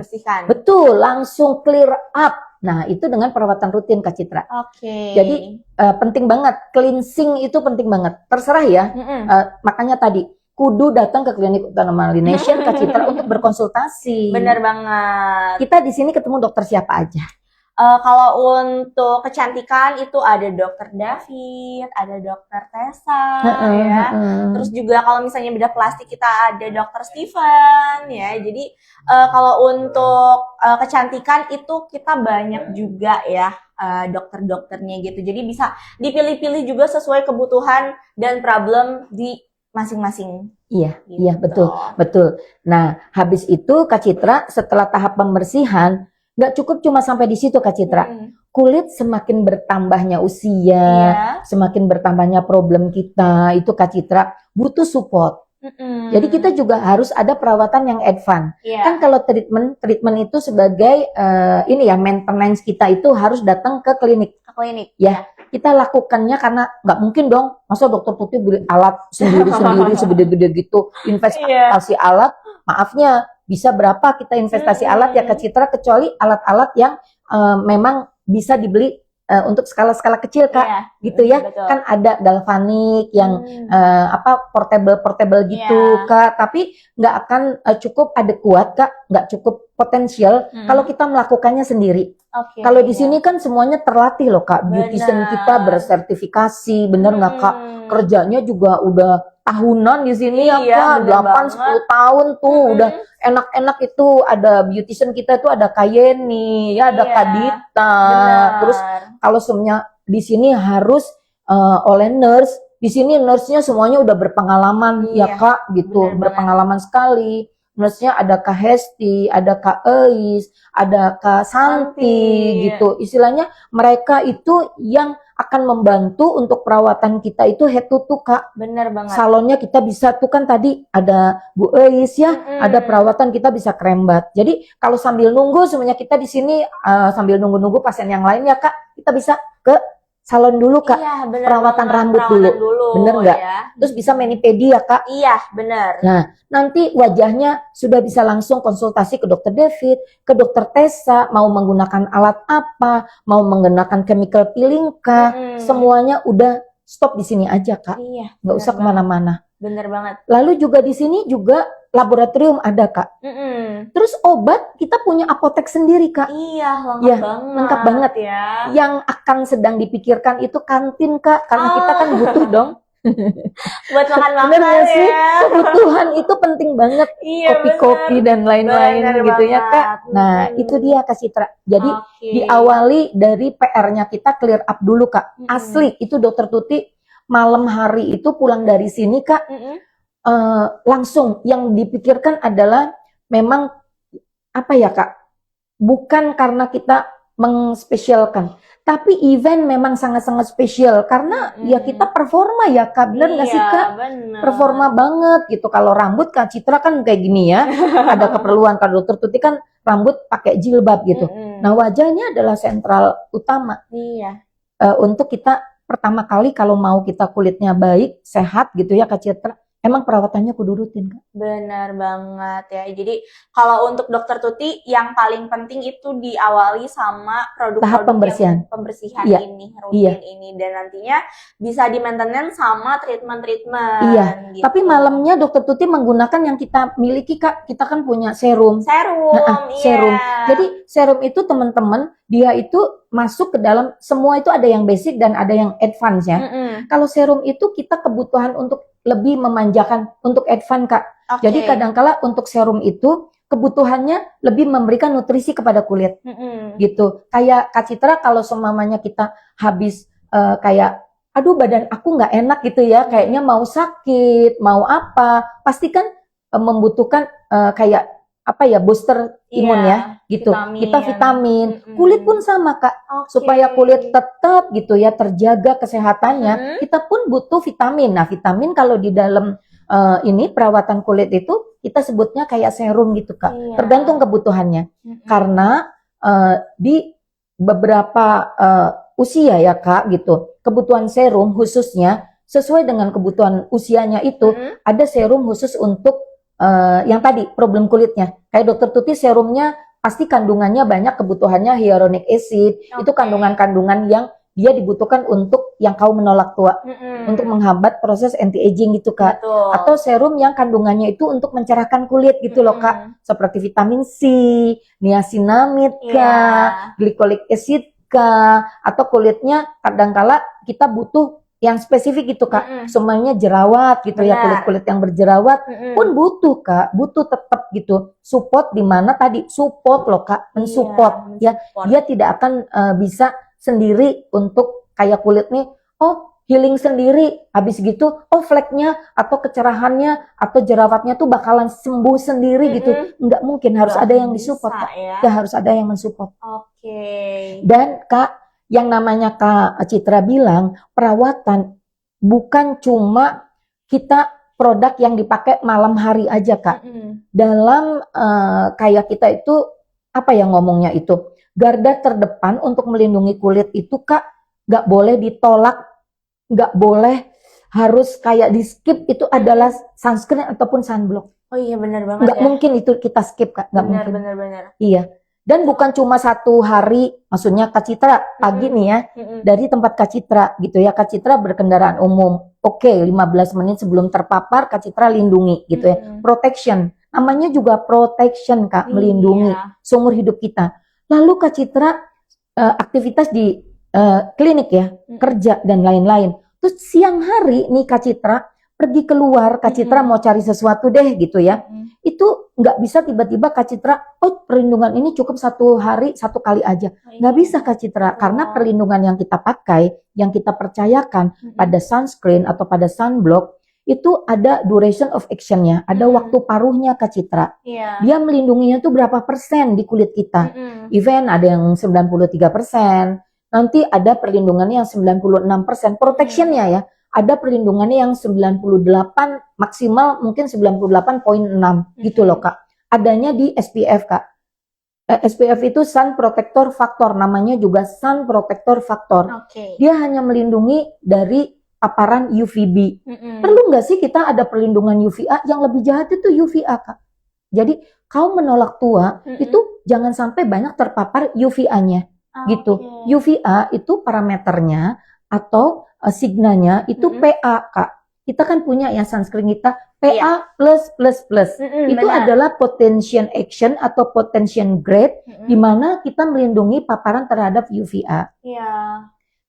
Betul, langsung clear up. Nah, itu dengan perawatan rutin, Kak Citra. Jadi penting banget, cleansing itu penting banget. Terserah ya. Makanya tadi kudu datang ke klinik Utama Nation, Kak Citra, untuk berkonsultasi. Bener banget. Kita di sini ketemu dokter siapa aja? Kalau untuk kecantikan itu ada dokter David, ada dokter Tessa, ya. Terus juga kalau misalnya bedah plastik kita ada dokter Steven, ya. Jadi kalau untuk kecantikan itu kita banyak juga ya dokter-dokternya gitu. Jadi bisa dipilih-pilih juga sesuai kebutuhan dan problem di masing-masing. Iya, gitu. iya betul. Nah, habis itu Kak Citra setelah tahap pembersihan nggak cukup cuma sampai di situ, Kak Citra. Kulit semakin bertambahnya usia, semakin bertambahnya problem kita, itu Kak Citra butuh support. Jadi kita juga harus ada perawatan yang advance. Iya. Kan kalau treatment itu sebagai ini ya, maintenance kita itu harus datang ke klinik. Ke klinik. Ya, kita lakukannya karena nggak mungkin dong, masa dokter putih beli alat sendiri-sendiri segede-gede gitu, investasi alat, maafnya bisa berapa kita investasi alat ya ke Citra, kecuali alat-alat yang memang bisa dibeli untuk skala-skala kecil Kak, Iya, gitu ya. betul. Kan ada galvanik yang portable gitu Iya. Kak, tapi nggak akan cukup adekuat Kak, nggak cukup potensial kalau kita melakukannya sendiri. Oke. Kalau di sini kan semuanya terlatih loh Kak, beautician Benar. kita bersertifikasi, bener nggak Kak? Kerjanya juga udah tahunan di sini Iya, ya Kak, bener 8-10 tahun tuh udah enak-enak. Itu ada beautician kita itu ada Kak Yeni, ya ada Iya, Kak Dita, benar. terus kalau semuanya di sini harus oleh nurse, di sini nurse-nya semuanya udah berpengalaman Iya, ya Kak, gitu, benar berpengalaman sekali. Nurse-nya ada Kak Hesti, ada Kak Eis, ada Kak Santi, Santi. gitu. Istilahnya mereka itu yang akan membantu untuk perawatan kita itu head to toe Kak. Bener banget. Salonnya kita bisa tuh kan tadi ada Bu Eis ya, ada perawatan kita bisa krembat. Jadi kalau sambil nunggu semuanya kita di sini sambil nunggu-nunggu pasien yang lain ya Kak, kita bisa ke salon dulu Kak. Iya, bener Perawatan banget. rambut Perawatan dulu. Bener nggak? Ya. Terus bisa mani-pedi ya Kak. Iya, bener. Nah, nanti wajahnya sudah bisa langsung konsultasi ke dokter David, ke dokter Tessa, mau menggunakan alat apa, mau menggunakan chemical peeling kah, semuanya udah stop di sini aja Kak. Iya, Nggak usah kemana-mana. bener banget. Lalu juga di sini juga laboratorium ada Kak. Terus obat kita punya apotek sendiri Kak. Iya, lengkap Ya, banget. lengkap banget. Ya. Yang akan sedang dipikirkan itu kantin Kak, karena kita kan butuh dong. Buat makan-makan Bener nggak sih? ya. Kebutuhan itu penting banget. Iya, Kopi-kopi bener. dan lain-lain Bener gitu ya banget. Kak. Nah itu dia Kak Citra. Jadi Oke. diawali dari PR-nya kita clear up dulu Kak. Asli itu dokter Tuti malam hari itu pulang dari sini Kak, langsung yang dipikirkan adalah memang apa ya Kak, bukan karena kita mengspesialkan, tapi event memang sangat-sangat spesial karena ya kita performa ya Kak, bener nggak sih Kak? Bener. Performa banget gitu. Kalau rambut Kak Citra kan kayak gini ya, ada keperluan. Kalau dokter Tuti kan rambut pakai jilbab gitu. Nah wajahnya adalah sentral utama Iya. untuk kita pertama kali kalau mau kita kulitnya baik, sehat gitu ya Kak Citra, emang perawatannya kudu rutin Kak. Benar banget ya. Jadi kalau untuk dokter Tuti yang paling penting itu diawali sama produk-produk Tahap pembersihan. pembersihan Iya. ini, rutin ini, dan nantinya bisa di maintenance sama treatment-treatment. Iya. gitu. Tapi malamnya dokter Tuti menggunakan yang kita miliki Kak. Kita kan punya serum. Serum, iya. Serum. Jadi serum itu teman-teman dia itu masuk ke dalam, semua itu ada yang basic dan ada yang advance ya. Kalau serum itu kita kebutuhan untuk lebih memanjakan untuk advance Kak. Oke. Jadi kadangkala untuk serum itu kebutuhannya lebih memberikan nutrisi kepada kulit gitu. Kayak Kak Citra kalau semamanya kita habis kayak aduh badan aku nggak enak gitu ya, kayaknya mau sakit, mau apa, pasti kan membutuhkan kayak apa ya, booster imun ya gitu. vitamin. Kita vitamin. Kulit pun sama Kak. Oke. Supaya kulit tetap gitu ya terjaga kesehatannya, kita pun butuh vitamin. Nah, vitamin kalau di dalam ini perawatan kulit itu kita sebutnya kayak serum gitu Kak. Iya. Tergantung kebutuhannya. Karena di beberapa usia ya Kak gitu, kebutuhan serum khususnya sesuai dengan kebutuhan usianya itu, ada serum khusus untuk yang tadi problem kulitnya. Kayak dokter Tuti serumnya pasti kandungannya banyak, kebutuhannya hyaluronic acid. Itu kandungan-kandungan yang dia dibutuhkan untuk yang kaum menolak tua, untuk menghambat proses anti aging gitu Kak. Betul. Atau serum yang kandungannya itu untuk mencerahkan kulit gitu loh Kak. Seperti vitamin C, niacinamide kah, glycolic acid kah, atau kulitnya kadangkala kita butuh yang spesifik gitu Kak. Semuanya jerawat gitu ya, Benar. kulit-kulit yang berjerawat pun butuh Kak, butuh tetap gitu. Support di mana tadi support loh Kak, mensupport ya. Dia tidak akan bisa sendiri untuk kayak kulit nih, oh healing sendiri, habis gitu, oh fleknya atau kecerahannya atau jerawatnya tuh bakalan sembuh sendiri gitu. Enggak mungkin, harus ada yang disupport Kak. Ya. Ya harus ada yang mensupport. Oke. Dan Kak, yang namanya Kak Citra bilang, perawatan bukan cuma kita produk yang dipakai malam hari aja Kak. Mm-mm. Dalam kayak kita itu apa ya ngomongnya itu, garda terdepan untuk melindungi kulit itu Kak, nggak boleh ditolak, nggak boleh harus kayak di skip, itu adalah sunscreen ataupun sunblock. Oh iya benar banget Nggak ya. mungkin itu kita skip Kak, nggak Benar, mungkin. benar. Iya. Dan bukan cuma satu hari, maksudnya Kak Citra pagi nih ya, Mm-mm. dari tempat Kak Citra gitu ya, Kak Citra berkendaraan umum. Oke, 15 menit sebelum terpapar Kak Citra lindungi gitu ya. Mm-mm. Protection. Namanya juga protection Kak, melindungi Iya. seumur hidup kita. Lalu Kak Citra aktivitas di klinik ya, kerja dan lain-lain. Terus siang hari nih Kak Citra pergi keluar, Kak Citra mau cari sesuatu deh gitu ya. Itu nggak bisa tiba-tiba Kak Citra, oh perlindungan ini cukup satu hari satu kali aja. Nggak bisa Kak Citra, karena perlindungan yang kita pakai, yang kita percayakan pada sunscreen atau pada sunblock, itu ada duration of action-nya, ada waktu paruhnya Kak Citra. Iya. Dia melindunginya tuh berapa persen di kulit kita. Even ada yang 93%, nanti ada perlindungannya yang 96%, protection-nya ya. Ada perlindungannya yang 98, maksimal mungkin 98,6 gitu loh Kak. Adanya di SPF Kak. SPF itu Sun Protector Factor, namanya juga Sun Protector Factor. Oke. Dia hanya melindungi dari paparan UVB. Mm-mm. Perlu nggak sih kita ada perlindungan UVA? Yang lebih jahat itu UVA Kak. Jadi kaum menolak tua itu jangan sampai banyak terpapar UVA-nya gitu. Oke. UVA itu parameternya atau signanya itu PA Kak. Kita kan punya ya sunscreen kita PA plus. Itu benar. adalah potential action atau potential grade di mana kita melindungi paparan terhadap UVA. Iya.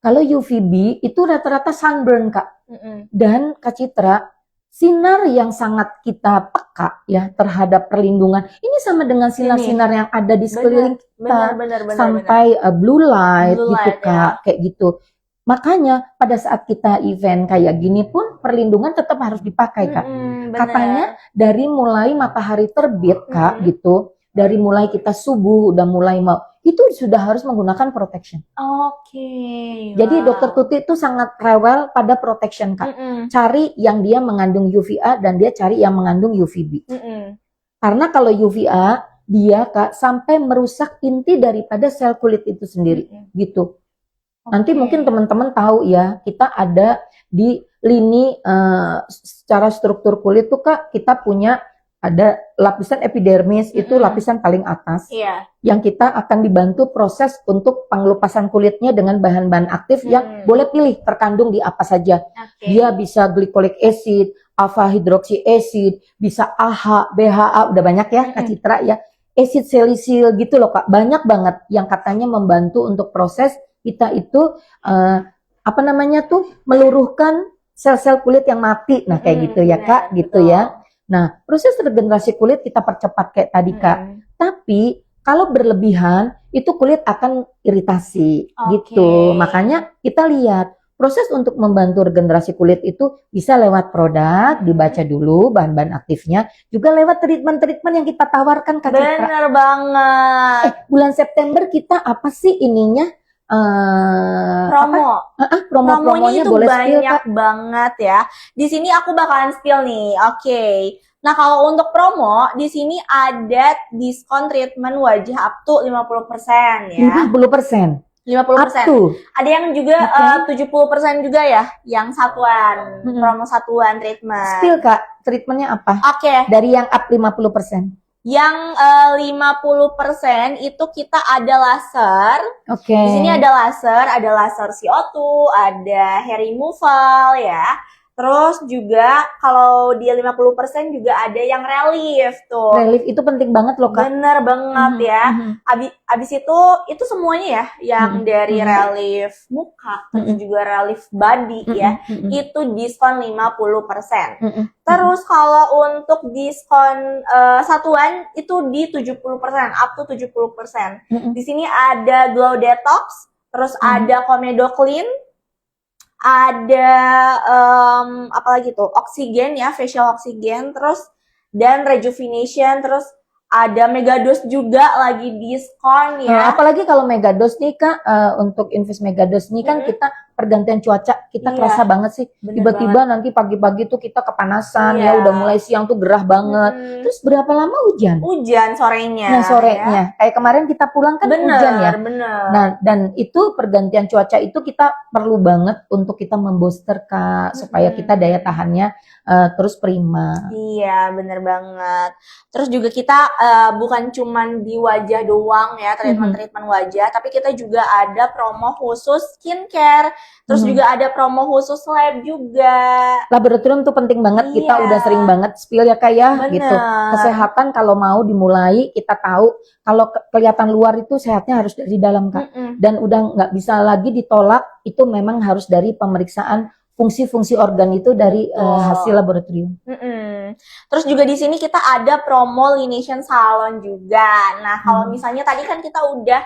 Kalau UVB itu rata-rata sunburn Kak. Dan Kak Citra, sinar yang sangat kita peka ya terhadap perlindungan. Ini sama dengan sinar-sinar yang ada di sekeliling kita. Benar. Sampai blue light Blue gitu light, Kak, kayak gitu. Makanya pada saat kita event kayak gini pun perlindungan tetap harus dipakai Kak. Benar. Katanya dari mulai matahari terbit Kak gitu, dari mulai kita subuh udah mulai mau, itu sudah harus menggunakan protection. Oke. Jadi Wow. Dokter Tuti itu sangat rewel pada protection Kak. Cari yang dia mengandung UVA dan dia cari yang mengandung UVB. Karena kalau UVA dia Kak sampai merusak inti daripada sel kulit itu sendiri gitu. Nanti mungkin teman-teman tahu ya, kita ada di lini secara struktur kulit tuh Kak, kita punya ada lapisan epidermis, itu lapisan paling atas. Iya. Yang kita akan dibantu proses untuk pengelupasan kulitnya dengan bahan-bahan aktif yang boleh pilih terkandung di apa saja. Oke. Dia bisa glycolic acid, alpha hydroxy acid, bisa AHA, BHA, udah banyak ya Kak Citra ya. Acid salicyl gitu loh Kak, banyak banget yang katanya membantu untuk proses kita itu apa namanya tuh meluruhkan sel-sel kulit yang mati. Nah kayak gitu ya Kak, gitu ya. Nah proses regenerasi kulit kita percepat kayak tadi Kak. Tapi kalau berlebihan itu kulit akan iritasi gitu. Makanya kita lihat proses untuk membantu regenerasi kulit itu bisa lewat produk, dibaca dulu bahan-bahan aktifnya, juga lewat treatment-treatment yang kita tawarkan Kak Citra. Bener banget. Bulan September kita apa sih ininya? Promo. Promonya Promonya itu boleh spill banyak Kak. banget ya. Di sini aku bakalan spill nih. Oke. Nah, kalau untuk promo, di sini ada diskon treatment wajah up to 50% ya. 50%. 50%. Up to. Ada yang juga 70% juga ya, yang satuan, promo satuan treatment. Spill Kak, treatmentnya apa? Oke. Dari yang up 50%. Yang 50% itu kita ada laser. Oke. Di sini ada laser CO2, ada hair removal ya. Terus juga kalau dia 50% juga ada yang relief tuh. Relief itu penting banget loh Kak. Bener banget ya. Abis itu semuanya ya, yang dari relief muka, terus juga relief body ya, itu diskon 50%. Terus kalau untuk diskon satuan itu di 70%, up to 70%. Di sini ada Glow Detox, terus ada Komedo Clean, ada apalagi tuh oksigen ya, facial oksigen, terus dan rejuvenation, terus ada Megadose juga lagi diskon ya. Apalagi kalau Megadose nih Kak, untuk Invest Megadose nih kan kita pergantian cuaca kita Iya, kerasa banget sih. bener Tiba-tiba nanti pagi-pagi tuh kita kepanasan Iya. ya, udah mulai siang tuh gerah banget. Mm-mm. Terus berapa lama hujan? Hujan sorenya. Nah, sorenya. Kayak kemarin kita pulang kan Bener, hujan ya. bener. Nah, dan itu pergantian cuaca itu kita perlu banget untuk kita membooster Kak, supaya kita daya tahannya terus prima. Iya, bener banget. Terus juga kita bukan cuman di wajah doang ya, treatment-treatment wajah, tapi kita juga ada promo khusus skincare. Terus juga ada promo khusus lab juga. Laboratorium tuh penting banget, kita Iya. udah sering banget spill ya Kak ya, Bener. gitu. Kesehatan kalau mau dimulai, kita tahu kalau kelihatan luar itu sehatnya harus dari dalam Kak. Dan udah nggak bisa lagi ditolak, itu memang harus dari pemeriksaan fungsi-fungsi organ itu dari hasil laboratorium. Terus juga di sini kita ada promo Lination Salon juga. Nah, kalau misalnya tadi kan kita udah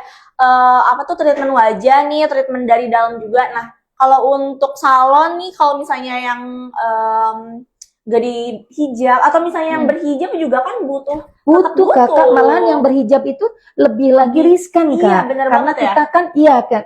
treatment wajah nih, treatment dari dalam juga. Nah, kalau untuk salon nih, kalau misalnya yang gak dihijab atau misalnya yang berhijab juga kan butuh Kakak, malahan yang berhijab itu lebih lagi riskan Iya, Kak. bener Karena banget ya. kita kan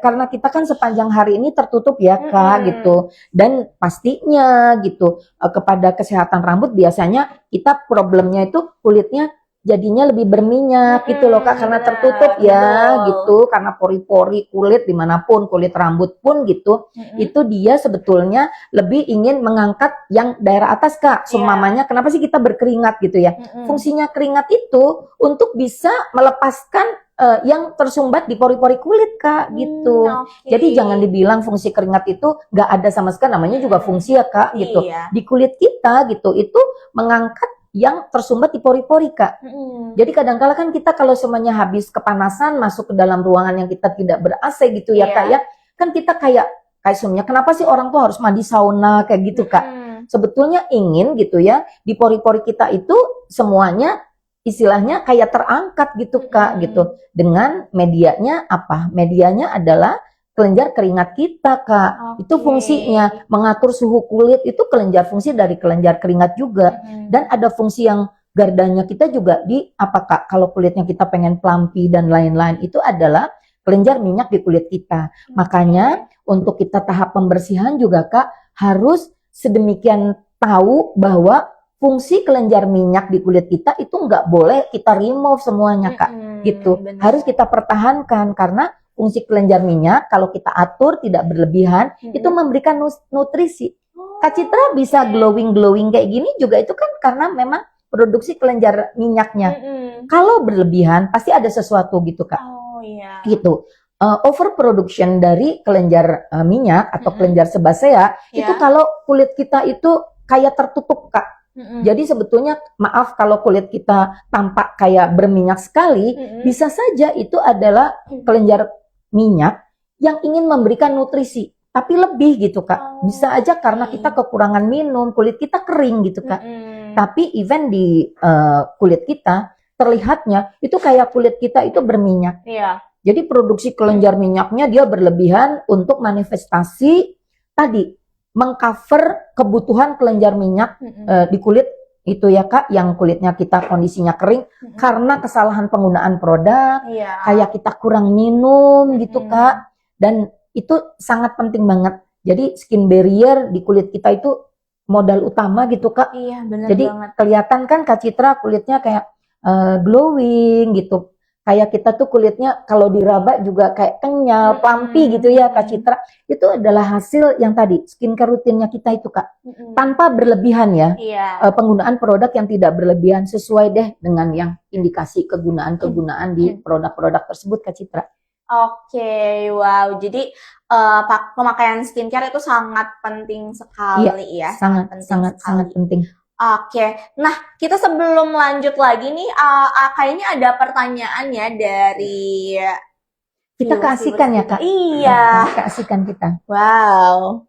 karena kita kan sepanjang hari ini tertutup ya Kak gitu. Dan pastinya gitu kepada kesehatan rambut biasanya kita problemnya itu kulitnya jadinya lebih berminyak gitu loh Kak, karena bener, tertutup ya betul. gitu, karena pori-pori kulit dimanapun, kulit rambut pun gitu, itu dia sebetulnya lebih ingin mengangkat yang daerah atas Kak. Seumpamanya kenapa sih kita berkeringat gitu ya? Fungsinya keringat itu untuk bisa melepaskan yang tersumbat di pori-pori kulit Kak gitu. Oke. Jadi jangan dibilang fungsi keringat itu nggak ada sama sekali, namanya juga fungsi ya Kak gitu. Iya. Di kulit kita gitu itu mengangkat yang tersumbat di pori-pori Kak. Jadi kadang-kala kan kita kalau semuanya habis kepanasan masuk ke dalam ruangan yang kita tidak ber-AC gitu ya Iya. Kak ya. Kan kita kayak semuanya kenapa sih orang tuh harus mandi sauna kayak gitu Kak. Sebetulnya ingin gitu ya di pori-pori kita itu semuanya istilahnya kayak terangkat gitu Kak gitu. Dengan medianya apa? Medianya adalah kelenjar keringat kita Kak. Itu fungsinya mengatur suhu kulit, itu kelenjar fungsi dari kelenjar keringat juga. Dan ada fungsi yang gardanya kita juga di apa Kak? Kalau kulitnya kita pengen plumpy dan lain-lain, itu adalah kelenjar minyak di kulit kita. Makanya untuk kita tahap pembersihan juga Kak harus sedemikian tahu bahwa fungsi kelenjar minyak di kulit kita itu nggak boleh kita remove semuanya Kak. Gitu. Bener. Harus kita pertahankan karena fungsi kelenjar minyak kalau kita atur tidak berlebihan itu memberikan nutrisi. Kak Citra bisa glowing kayak gini juga itu kan karena memang produksi kelenjar minyaknya. Kalau berlebihan pasti ada sesuatu gitu Kak. Oh iya. Gitu. Overproduction dari kelenjar minyak atau kelenjar sebasea itu kalau kulit kita itu kayak tertutup Kak. Jadi sebetulnya maaf kalau kulit kita tampak kayak berminyak sekali, bisa saja itu adalah kelenjar minyak yang ingin memberikan nutrisi, tapi lebih gitu Kak. Bisa aja karena kita kekurangan minum, kulit kita kering gitu Kak. Tapi even di kulit kita terlihatnya itu kayak kulit kita itu berminyak. Iya. Jadi produksi kelenjar minyaknya dia berlebihan untuk manifestasi tadi mengcover kebutuhan kelenjar minyak di kulit itu ya Kak, yang kulitnya kita kondisinya kering karena kesalahan penggunaan produk, kayak kita kurang minum gitu Kak, dan itu sangat penting banget. Jadi skin barrier di kulit kita itu modal utama gitu Kak. Iya, benar Jadi banget. kelihatan kan Kak Citra kulitnya kayak glowing gitu. Kayak kita tuh kulitnya kalau diraba juga kayak kenyal, plumpy gitu ya Kak Citra. Itu adalah hasil yang tadi skincare rutinnya kita itu Kak. Tanpa berlebihan ya. Iya. Penggunaan produk yang tidak berlebihan sesuai deh dengan yang indikasi kegunaan-kegunaan di produk-produk tersebut Kak Citra. Oke, wow. Jadi pemakaian skincare itu sangat penting sekali ya. Sangat penting. Oke, nah kita sebelum lanjut lagi nih, kayaknya ada pertanyaan ya dari Kita keasikan ya Kak. Iya. Keasikan kita. Wow.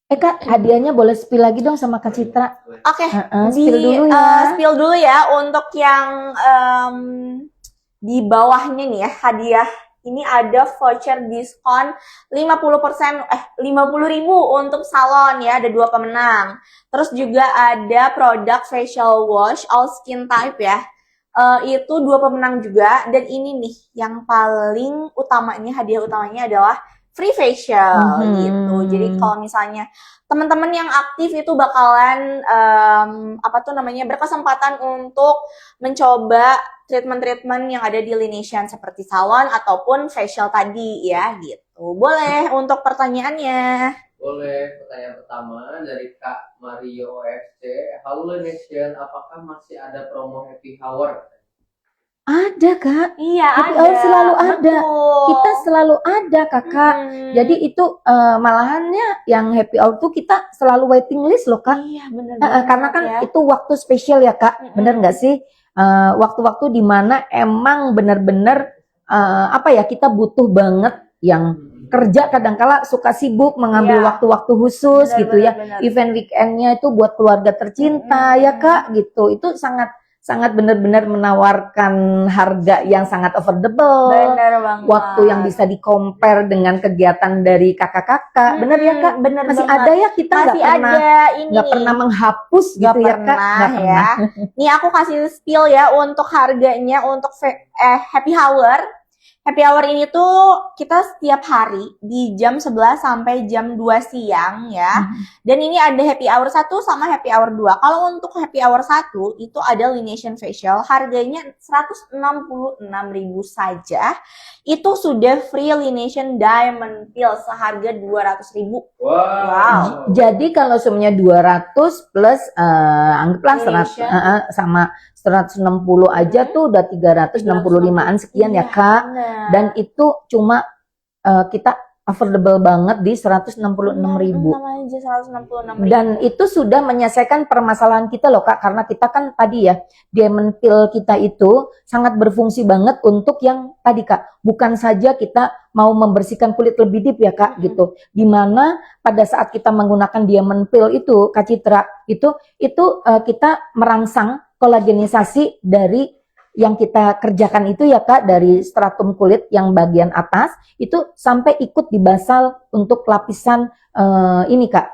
Kak, hadiahnya boleh spill lagi dong sama Kak Citra. Oke, Spill dulu ya. spill dulu ya untuk yang di bawahnya nih ya, hadiah. Ini ada voucher diskon 50%, 50.000 untuk salon ya, ada 2 pemenang. Terus juga ada produk facial wash all skin type ya. itu 2 pemenang juga, dan ini nih yang paling utamanya, hadiah utamanya adalah free facial gitu. Jadi kalau misalnya teman-teman yang aktif itu bakalan berkesempatan untuk mencoba treatment-treatment yang ada di Laination seperti salon ataupun facial tadi ya gitu. Boleh untuk pertanyaannya. Boleh, pertanyaan pertama dari Kak Mario FC. Halo Laination, apakah masih ada promo happy hour? Ada Kak, Iya, happy ada. hour selalu ada. Betul. Kita selalu ada Kakak. Jadi itu malahannya yang happy hour tuh kita selalu waiting list loh Kak. Iya, benar Karena kan ya. itu waktu spesial ya Kak, bener nggak sih? Waktu-waktu dimana emang bener-bener kita butuh banget yang kerja kadangkala suka sibuk mengambil Iya. waktu-waktu khusus Benar, gitu ya. benar. Event weekendnya itu buat keluarga tercinta ya Kak gitu. Itu sangat benar-benar menawarkan harga yang sangat affordable. Benar banget. Waktu yang bisa di-compare dengan kegiatan dari kakak-kakak. Bener ya Kak? Bener Masih banget. ada ya, kita Masih nggak pernah ada ini nggak nih. pernah menghapus Nggak gitu ya Kak? pernah Nggak ya. pernah. Nih aku kasih spill ya untuk harganya untuk happy hour. Happy hour ini tuh kita setiap hari di jam 11 sampai jam 2 siang ya. Dan ini ada happy hour 1 sama happy hour 2. Kalau untuk happy hour 1 itu ada Laination Facial, harganya 166.000 saja. Itu sudah free Laination Diamond Peel seharga 200.000. Wow. Jadi kalau semuanya 200 plus anggaplah 100 Laination. sama 160 aja tuh udah 365-an sekian ya Kak. Bener. Dan itu cuma kita affordable banget di 166.000. Aja 166.000. Dan itu sudah menyelesaikan permasalahan kita loh Kak, karena kita kan tadi ya, Diamond Peel kita itu sangat berfungsi banget untuk yang tadi Kak, bukan saja kita mau membersihkan kulit lebih deep ya Kak gitu. Dimana pada saat kita menggunakan Diamond Peel itu Kak Citra, itu kita merangsang kolagenisasi dari yang kita kerjakan itu ya Kak, dari stratum kulit yang bagian atas itu sampai ikut di basal untuk lapisan ini Kak,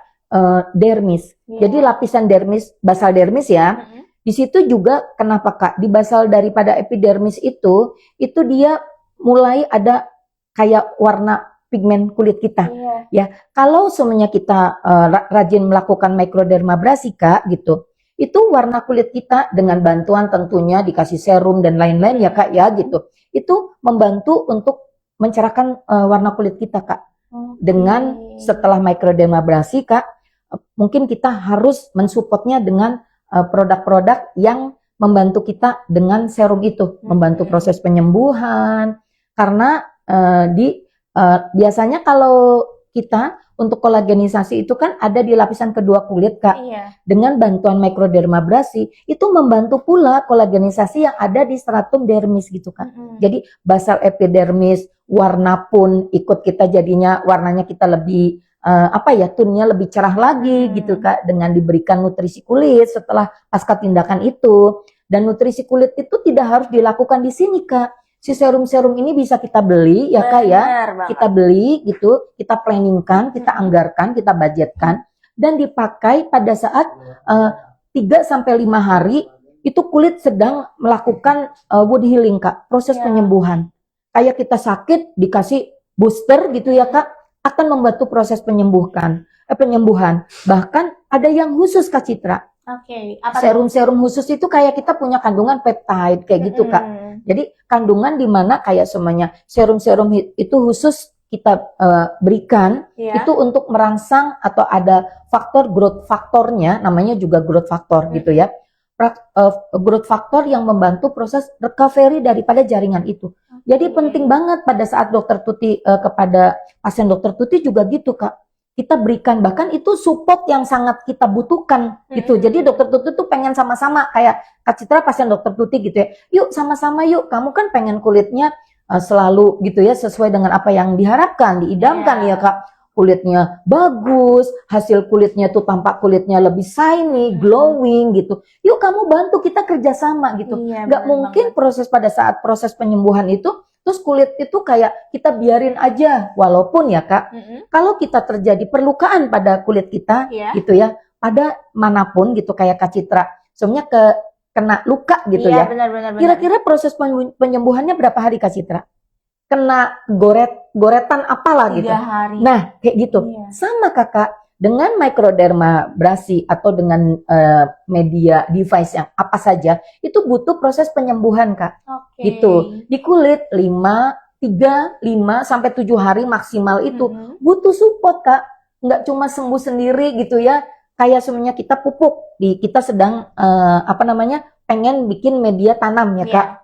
dermis. Jadi lapisan dermis, basal dermis ya. Di situ juga kenapa Kak, di basal daripada epidermis itu dia mulai ada kayak warna pigmen kulit kita. Ya, kalau semuanya kita rajin melakukan microdermabrasi Kak gitu, itu warna kulit kita dengan bantuan tentunya dikasih serum dan lain-lain ya Kak ya gitu. Itu membantu untuk mencerahkan warna kulit kita Kak. Dengan setelah microdermabrasi Kak, mungkin kita harus mensupportnya dengan produk-produk yang membantu kita dengan serum itu, membantu proses penyembuhan. Karena biasanya kalau kita untuk kolagenisasi itu kan ada di lapisan kedua kulit Kak. Dengan bantuan microdermabrasi itu membantu pula kolagenisasi yang ada di stratum dermis gitu Kak. Jadi basal epidermis warna pun ikut kita jadinya warnanya kita lebih tone-nya lebih cerah lagi gitu Kak, dengan diberikan nutrisi kulit setelah pasca tindakan itu. Dan nutrisi kulit itu tidak harus dilakukan di sini Kak. Si serum-serum ini bisa kita beli ya Kak ya. Kita beli gitu, kita planningkan, kita anggarkan, kita budgetkan dan dipakai pada saat 3 sampai 5 hari itu kulit sedang melakukan wound healing Kak, proses penyembuhan. Kayak kita sakit dikasih booster gitu ya Kak, akan membantu proses penyembuhan. Bahkan ada yang khusus Kak Citra. Serum-serum khusus itu kayak kita punya kandungan peptide kayak gitu Kak. Jadi kandungan di mana kayak semuanya serum-serum itu khusus kita berikan itu untuk merangsang atau ada faktor growth faktornya, namanya juga growth factor gitu ya. Growth factor yang membantu proses recovery daripada jaringan itu. Jadi penting banget pada saat dokter Tuti kepada pasien dokter Tuti juga gitu Kak. Kita berikan, bahkan itu support yang sangat kita butuhkan gitu. Jadi dokter Tuti tuh pengen sama-sama kayak Kak Citra pasien dokter Tuti gitu ya. Yuk sama-sama yuk, kamu kan pengen kulitnya selalu gitu ya sesuai dengan apa yang diharapkan, diidamkan ya Kak. Kulitnya bagus, hasil kulitnya tuh tampak kulitnya lebih shiny, glowing gitu. Yuk kamu bantu kita kerjasama gitu. Gak mungkin pada saat proses penyembuhan itu terus kulit itu kayak kita biarin aja, walaupun ya Kak, kalau kita terjadi perlukaan pada kulit kita gitu ya, pada manapun gitu kayak Kak Citra, sebenarnya kena luka gitu Iya, ya. benar-benar. Kira-kira proses penyembuhannya berapa hari Kak Citra? Kena goretan apalah 3 gitu. hari. Nah, kayak gitu. Iya. Sama Kakak, dengan microdermabrasi atau dengan media device yang apa saja, itu butuh proses penyembuhan Kak. Oke. Gitu. Di kulit 3, 5 sampai 7 hari maksimal itu butuh support Kak. Nggak cuma sembuh sendiri gitu ya. Kayak semuanya kita pupuk, kita sedang pengen bikin media tanam ya Kak. Iya.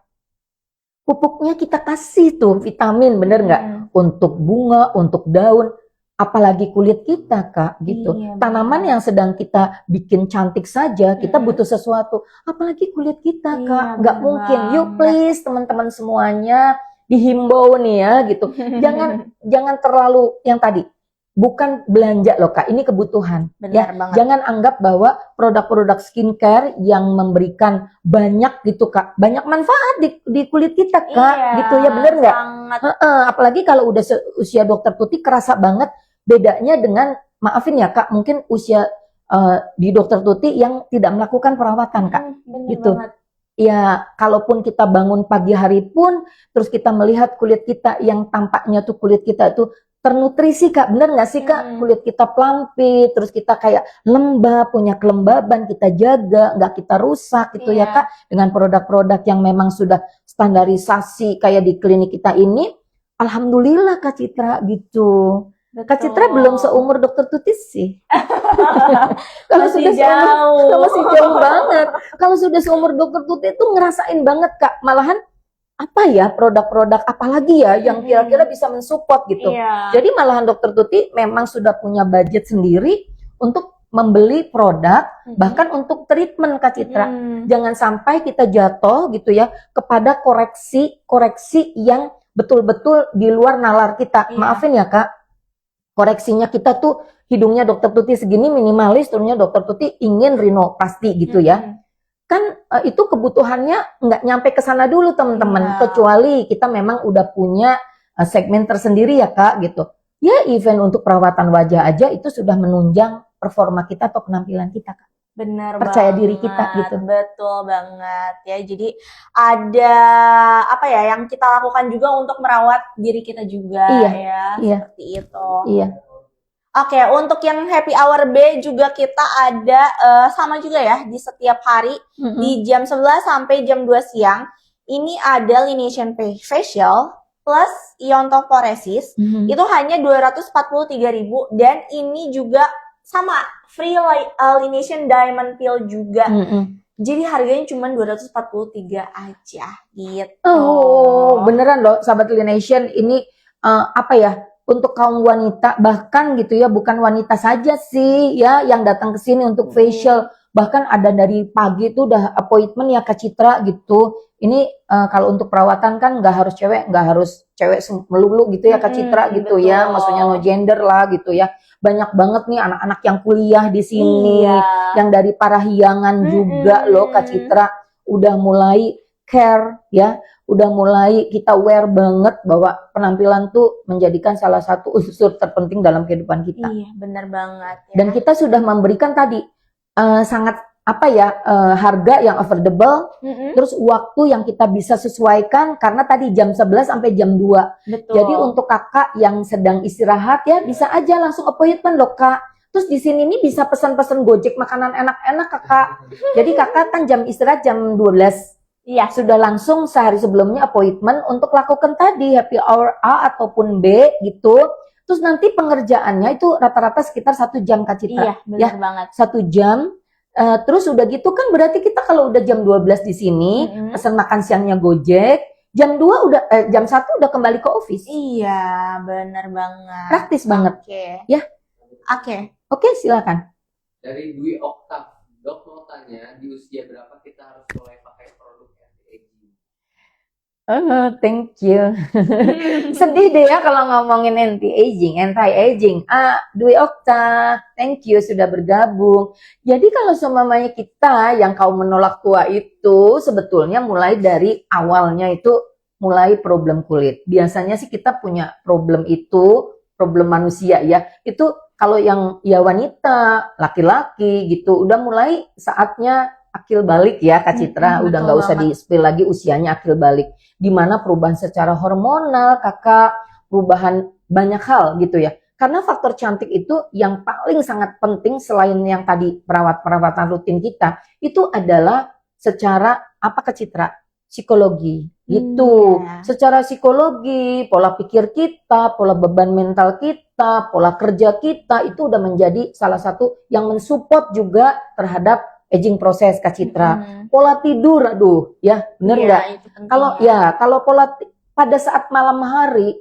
Pupuknya kita kasih tuh vitamin, bener nggak? Untuk bunga, untuk daun, apalagi kulit kita Kak, gitu. Iya, Tanaman yang sedang kita bikin cantik saja, kita butuh sesuatu. Apalagi kulit kita Iya, Kak, nggak bener mungkin. Yuk banget. please teman-teman semuanya dihimbau nih ya, gitu. Jangan terlalu yang tadi. Bukan belanja loh Kak, ini kebutuhan. Benar banget. Jangan anggap bahwa produk-produk skincare yang memberikan banyak gitu Kak, banyak manfaat di kulit kita Kak, Iya, gitu ya, bener nggak? sangat. Apalagi kalau udah usia dokter Tuti kerasa banget bedanya dengan, maafin ya Kak, mungkin usia di dokter Tuti yang tidak melakukan perawatan Kak, Bener gitu. banget. Ya, kalaupun kita bangun pagi hari pun, terus kita melihat kulit kita yang tampaknya tuh kulit kita itu ternutrisi Kak, bener nggak sih Kak? Kulit kita plumpy, terus kita kayak lembab, punya kelembaban, kita jaga, nggak kita rusak gitu ya Iya. Kak. Dengan produk-produk yang memang sudah standarisasi kayak di klinik kita ini, alhamdulillah Kak Citra gitu. Kak Citra belum seumur dokter Tuti sih. Kalau Masih sudah seumur, jauh. masih jauh banget. Kalau sudah seumur dokter Tuti itu ngerasain banget Kak. Malahan apa ya produk-produk apalagi ya yang kira-kira bisa mensupport gitu. Iya. Jadi malahan dokter Tuti memang sudah punya budget sendiri untuk membeli produk, bahkan untuk treatment Kak Citra. Jangan sampai kita jatuh gitu ya kepada koreksi yang betul-betul di luar nalar kita. Iya. Maafin ya Kak, koreksinya kita tuh hidungnya dokter Tuti segini minimalis, turunnya dokter Tuti ingin rinoplasti gitu ya. Kan itu kebutuhannya nggak nyampe ke sana dulu teman-teman. Iya. Kecuali kita memang udah punya segmen tersendiri ya Kak gitu. Ya event untuk perawatan wajah aja itu sudah menunjang performa kita atau penampilan kita Kak. Bener Percaya banget. diri kita gitu. Betul banget ya. Jadi ada apa ya yang kita lakukan juga untuk merawat diri kita juga Iya, ya. iya. Seperti itu. Iya. Oke, untuk yang happy hour B juga kita ada sama juga ya di setiap hari di jam 11 sampai jam 2 siang. Ini ada Lineation Facial plus Iontoporesis. Itu hanya 243.000 dan ini juga sama free Lineation Diamond Peel juga. Jadi harganya cuma 243 aja gitu. Oh, beneran loh sahabat Lineation ini apa ya? Untuk kaum wanita bahkan gitu ya, bukan wanita saja sih ya yang datang ke sini untuk facial, bahkan ada dari pagi itu udah appointment ya Kak Citra gitu. Ini kalau untuk perawatan kan nggak harus cewek melulu gitu ya Kak Citra gitu ya, betul. maksudnya no gender lah gitu ya. Banyak banget nih anak-anak yang kuliah di sini, yang dari Parahyangan juga loh Kak Citra udah mulai care ya, udah mulai kita aware banget bahwa penampilan tuh menjadikan salah satu unsur terpenting dalam kehidupan kita. Iya, benar banget ya. Dan kita sudah memberikan tadi sangat harga yang affordable, terus waktu yang kita bisa sesuaikan karena tadi jam 11 sampai jam 2. Betul. Jadi untuk kakak yang sedang istirahat ya bisa aja langsung appointment loh Kak. Terus di sini nih bisa pesan-pesan Gojek makanan enak-enak Kakak. Jadi Kakak kan jam istirahat jam 12. Iya. Sudah langsung sehari sebelumnya appointment untuk lakukan tadi happy hour A ataupun B gitu. Terus nanti pengerjaannya itu rata-rata sekitar 1 jam Kak Citra. Iya, benar banget. 1 jam. Terus udah gitu kan berarti kita kalau udah jam 12 di sini pesan makan siangnya Gojek, jam 2 udah jam 1 udah kembali ke office. Iya, benar banget. Praktis banget. Oke. Ya. Oke, silakan. Dari Dwi Oktav, Dok mau tanya di usia berapa kita harus mulai pakai produk anti-aging? Thank you. Sedih deh ya kalau ngomongin anti-aging. Dwi Okta, thank you sudah bergabung. Jadi kalau seumpamanya kita yang kaum menolak tua itu sebetulnya mulai dari awalnya itu mulai problem kulit. Biasanya sih kita punya problem itu, problem manusia ya. Itu kalau yang ya wanita, laki-laki gitu, udah mulai saatnya akil balik ya Kak Citra, udah betul nggak usah banget. di-spill lagi usianya akil balik. Di mana perubahan secara hormonal, Kakak, perubahan banyak hal gitu ya. Karena faktor cantik itu yang paling sangat penting selain yang tadi perawatan rutin kita, itu adalah secara apa Kak Citra? Psikologi gitu. Iya. Secara psikologi, pola pikir kita, pola beban mental kita, pola kerja kita itu udah menjadi salah satu yang mensupport juga terhadap aging proses Kak Citra. Pola tidur, aduh, ya bener Iya, nggak? itu penting Kalau ya. kalau pada saat malam hari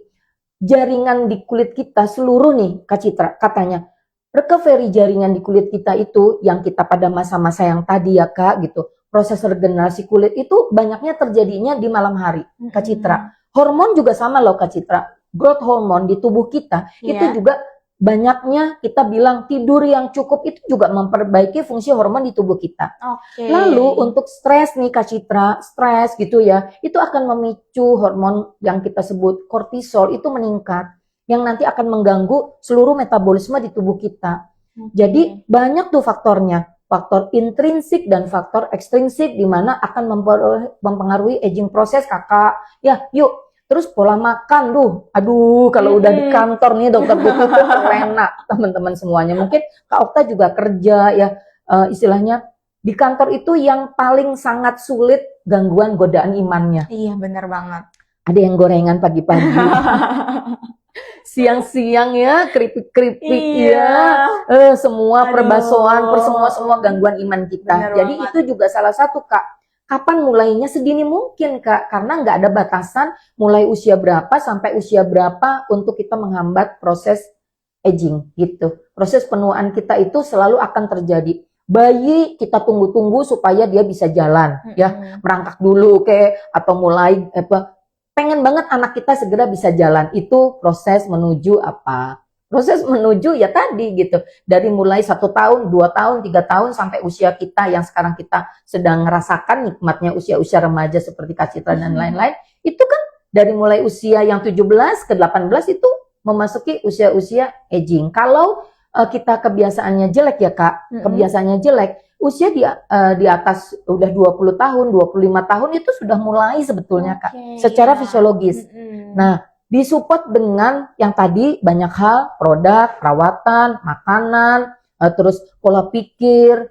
jaringan di kulit kita seluruh nih Kak Citra katanya recovery jaringan di kulit kita itu yang kita pada masa-masa yang tadi ya Kak gitu, proses regenerasi kulit itu banyaknya terjadinya di malam hari Kak Citra. Hormon juga sama loh Kak Citra, growth hormon di tubuh kita Iya. itu juga banyaknya kita bilang tidur yang cukup itu juga memperbaiki fungsi hormon di tubuh kita. Oke. Lalu untuk stres nih Kak Citra, stres gitu ya, itu akan memicu hormon yang kita sebut kortisol itu meningkat, yang nanti akan mengganggu seluruh metabolisme di tubuh kita. Jadi banyak tuh faktornya, faktor intrinsik dan faktor ekstrinsik di mana akan mempengaruhi aging proses Kakak. Ya, yuk. Terus pola makan aduh kalau udah di kantor nih dokter Putih tuh enak teman-teman semuanya. Mungkin Kak Okta juga kerja ya, istilahnya di kantor itu yang paling sangat sulit gangguan godaan imannya. Iya, benar banget. Ada yang gorengan pagi-pagi. Siang-siang ya keripik-keripik ya. Semua Aduh. perbasoan, semua gangguan iman kita. Bener Jadi banget. itu juga salah satu Kak. Kapan mulainya? Sedini mungkin Kak, karena nggak ada batasan mulai usia berapa sampai usia berapa untuk kita menghambat proses aging gitu. Proses penuaan kita itu selalu akan terjadi. Bayi kita tunggu-tunggu supaya dia bisa jalan ya, merangkak dulu atau mulai pengen banget anak kita segera bisa jalan. Itu proses menuju apa? Proses menuju ya tadi gitu. Dari mulai 1 tahun, 2 tahun, 3 tahun sampai usia kita yang sekarang kita sedang merasakan nikmatnya usia-usia remaja seperti Kak Citra dan lain-lain. Itu kan dari mulai usia yang 17 ke 18 itu memasuki usia-usia aging. Kalau kita kebiasaannya jelek ya Kak, kebiasaannya jelek, usia di atas udah 20 tahun, 25 tahun itu sudah mulai sebetulnya Kak, secara fisiologis. Nah, disupport dengan yang tadi banyak hal, produk, perawatan, makanan, terus pola pikir,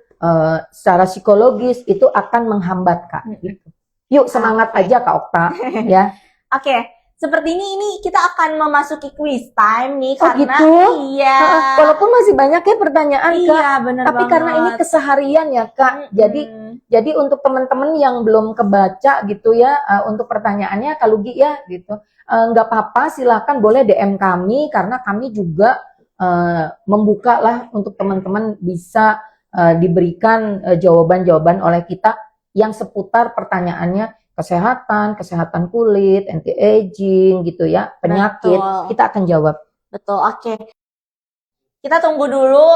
secara psikologis itu akan menghambat Kak. Gitu. Yuk semangat aja Kak Okta ya. Oke, seperti ini kita akan memasuki quiz time nih Oh, karena gitu? iya. Walaupun masih banyak ya pertanyaan Kak. Iya, benar Tapi banget. karena ini keseharian ya Kak. Jadi untuk teman-teman yang belum kebaca gitu ya, untuk pertanyaannya Kak Lugi ya gitu. Nggak apa-apa, silakan boleh DM kami karena kami juga membuka lah untuk teman-teman bisa diberikan jawaban-jawaban oleh kita yang seputar pertanyaannya kesehatan kulit, anti-aging gitu ya, penyakit. Betul. Kita akan jawab. Betul, oke. Kita tunggu dulu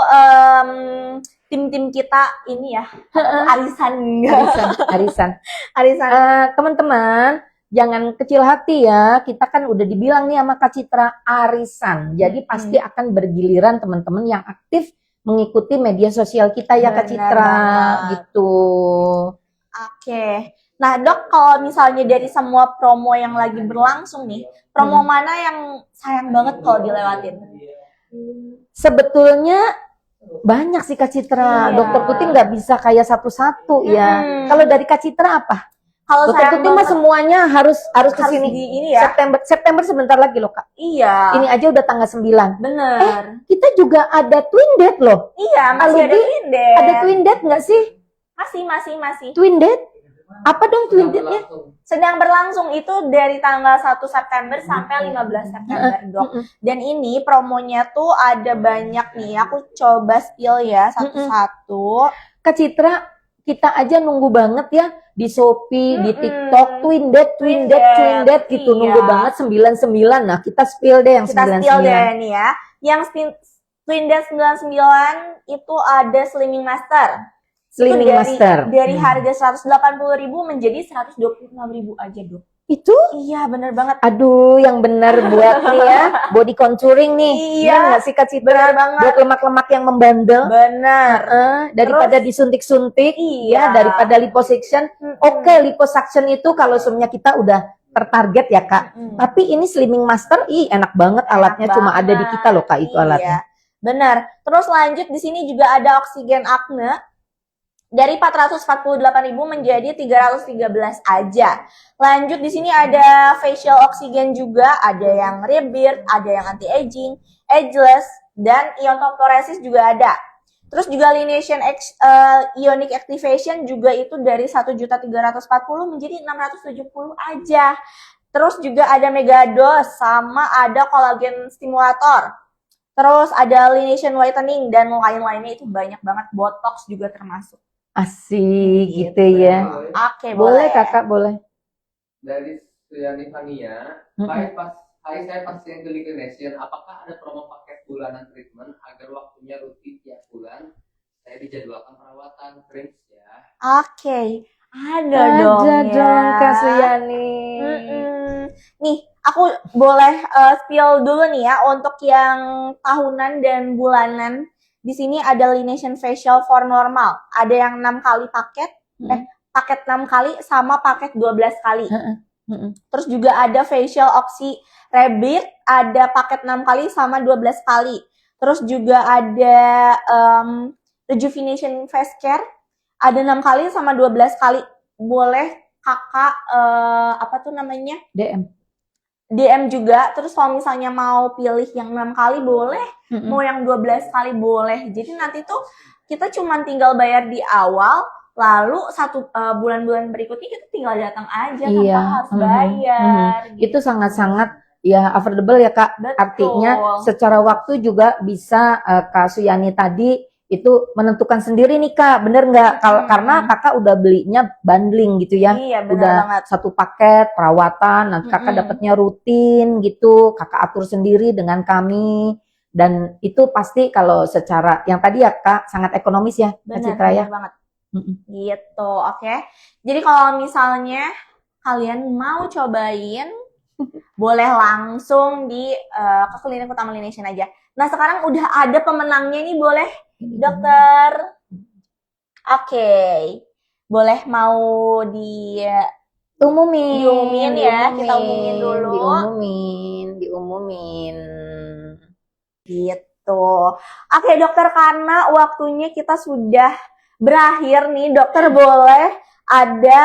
tim-tim kita ini ya, arisan. Arisan. Teman-teman, jangan kecil hati ya. Kita kan udah dibilang nih sama Kak Citra arisan. Jadi pasti akan bergiliran teman-teman yang aktif mengikuti media sosial kita ya Kak Benar Citra banget. gitu. Oke. Nah, Dok, kalau misalnya dari semua promo yang lagi berlangsung nih, promo mana yang sayang banget kalau dilewatin? Sebetulnya banyak sih Kak Citra. Iya. Dokter Putih nggak bisa kayak satu-satu ya. Kalau dari Kak Citra apa? Kalau Dokter sayang Putih mah banget semuanya harus harus kesini. di ini ya. September sebentar lagi loh Kak. Iya. Ini aja udah tanggal 9. Bener. Kita juga ada twin date loh. Iya, masih ada Alubi, twin date. Ada twin date nggak sih? Masih. Twin date? Apa dong twin date-nya? Sedang berlangsung itu dari tanggal 1 September sampai 15 September, Dok. Dan ini promonya tuh ada banyak nih. Aku coba spill ya satu-satu. Kak Citra, kita aja nunggu banget ya di Shopee, di TikTok, twin date gitu. Iya. Nunggu banget 99. Nah, kita spill deh yang Kita 99. spill deh nih ya. Yang Twin Date 99 itu ada Slimming Master. Slimming Itu Master. Dari harga 180.000 menjadi 125.000 aja, Dok. Itu Iya, bener banget. aduh, yang benar buat nih ya, body contouring nih. Iya, nggak sih Kak Citra? bener banget. Buat lemak-lemak yang membandel. Bener. Daripada disuntik-suntik, Iya. ya, daripada liposuction. Oke, liposuction itu kalau semuanya kita udah tertarget ya Kak. Tapi ini Slimming Master, enak banget alatnya, cuma ada di kita loh Kak itu Iya, alatnya. benar. Terus lanjut di sini juga ada oksigen acne. Dari 448.000 menjadi 313 aja. Lanjut di sini ada facial oksigen juga, ada yang rebirth, ada yang anti-aging, ageless, dan iontophoresis juga ada. Terus juga Lineation Ionic Activation juga itu dari 1.340 menjadi 670 aja. Terus juga ada Megadose sama ada Collagen Stimulator. Terus ada Lineation Whitening dan lain-lainnya itu banyak banget. Botox juga termasuk. Asik gitu ya. Oke, Boleh Kakak, boleh. Dari Suyani Fania, hai saya pasien ke Liquination, apakah ada promo paket bulanan treatment agar waktunya rutin tiap bulan? Saya dijadwalkan perawatan Prince ya. Oke, ada dong Kak Suyani. Nih, aku boleh spill dulu nih ya untuk yang tahunan dan bulanan. Di sini ada Lineation Facial for Normal. Ada yang 6 kali paket, paket 6 kali sama paket 12 kali. Terus juga ada Facial Oxy Rebirth, ada paket 6 kali sama 12 kali. Terus juga ada Rejuvenation Face Care, ada 6 kali sama 12 kali. Boleh kakak, apa tuh namanya? DM juga. Terus kalau misalnya mau pilih yang 6 kali boleh, mau yang 12 kali boleh. Jadi nanti tuh kita cuma tinggal bayar di awal, lalu bulan-bulan berikutnya kita tinggal datang aja tanpa harus bayar. Itu sangat-sangat ya affordable ya Kak. Betul. Artinya secara waktu juga bisa Kak Suyani tadi itu menentukan sendiri nih Kak, bener nggak? Karena Kakak udah belinya bundling gitu ya, Iya, bener udah banget. satu paket perawatan, nanti Kakak dapatnya rutin gitu, Kakak atur sendiri dengan kami, dan itu pasti kalau secara yang tadi ya Kak sangat ekonomis ya Kak Citra ya. Bener banget. Gitu, oke. Jadi kalau misalnya kalian mau cobain, boleh langsung ke klinik utama Lineation aja. Nah sekarang udah ada pemenangnya nih, boleh dokter? Oke. Boleh mau diumumin ya, kita umumin dulu. Diumumin. Gitu. Oke dokter, karena waktunya kita sudah berakhir nih, dokter boleh ada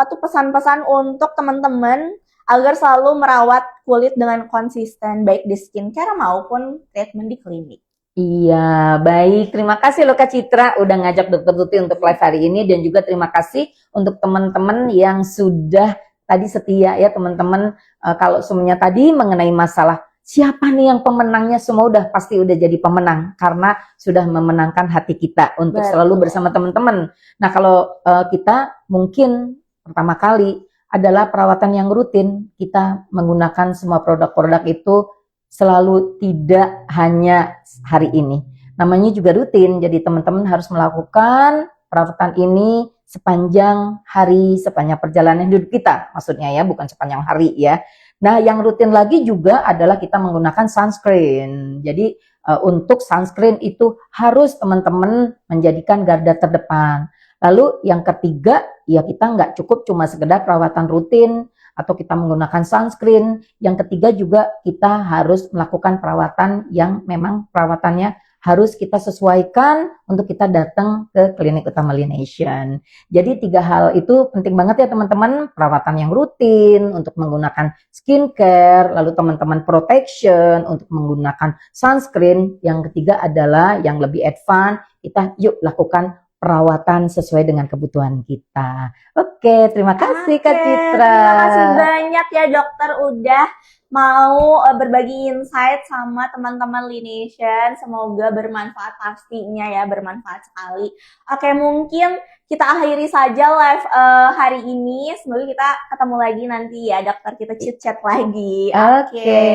pesan-pesan untuk teman-teman agar selalu merawat kulit dengan konsisten, baik di skincare maupun treatment di klinik. Iya, baik. Terima kasih loh Kak Citra udah ngajak Dokter Tuti untuk live hari ini, dan juga terima kasih untuk teman-teman yang sudah tadi setia ya teman-teman. Kalau semuanya tadi mengenai masalah siapa nih yang pemenangnya, semua pasti udah jadi pemenang karena sudah memenangkan hati kita untuk selalu bersama teman-teman. Nah, kalau kita mungkin pertama kali adalah perawatan yang rutin, kita menggunakan semua produk-produk itu selalu, tidak hanya hari ini. Namanya juga rutin, jadi teman-teman harus melakukan perawatan ini sepanjang hari, sepanjang perjalanan hidup kita. Maksudnya ya, bukan sepanjang hari ya. Nah, yang rutin lagi juga adalah kita menggunakan sunscreen. Jadi untuk sunscreen itu harus teman-teman menjadikan garda terdepan. Lalu yang ketiga, ya kita nggak cukup cuma sekedar perawatan rutin atau kita menggunakan sunscreen. Yang ketiga juga kita harus melakukan perawatan yang memang perawatannya harus kita sesuaikan untuk kita datang ke klinik utama Lineation. Jadi 3 hal itu penting banget ya teman-teman. Perawatan yang rutin untuk menggunakan skincare, lalu teman-teman protection untuk menggunakan sunscreen. Yang ketiga adalah yang lebih advance, kita yuk lakukan perawatan sesuai dengan kebutuhan kita. Oke, terima kasih Kak Citra. Terima kasih banyak ya dokter udah mau berbagi insight sama teman-teman Lineation. Semoga bermanfaat, pastinya ya bermanfaat sekali. Oke, mungkin kita akhiri saja live hari ini. Semoga kita ketemu lagi nanti ya dokter, kita chit-chat lagi. Oke.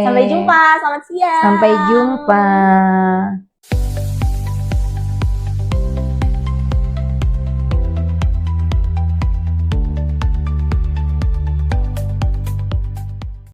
Sampai jumpa, selamat siang. Sampai jumpa.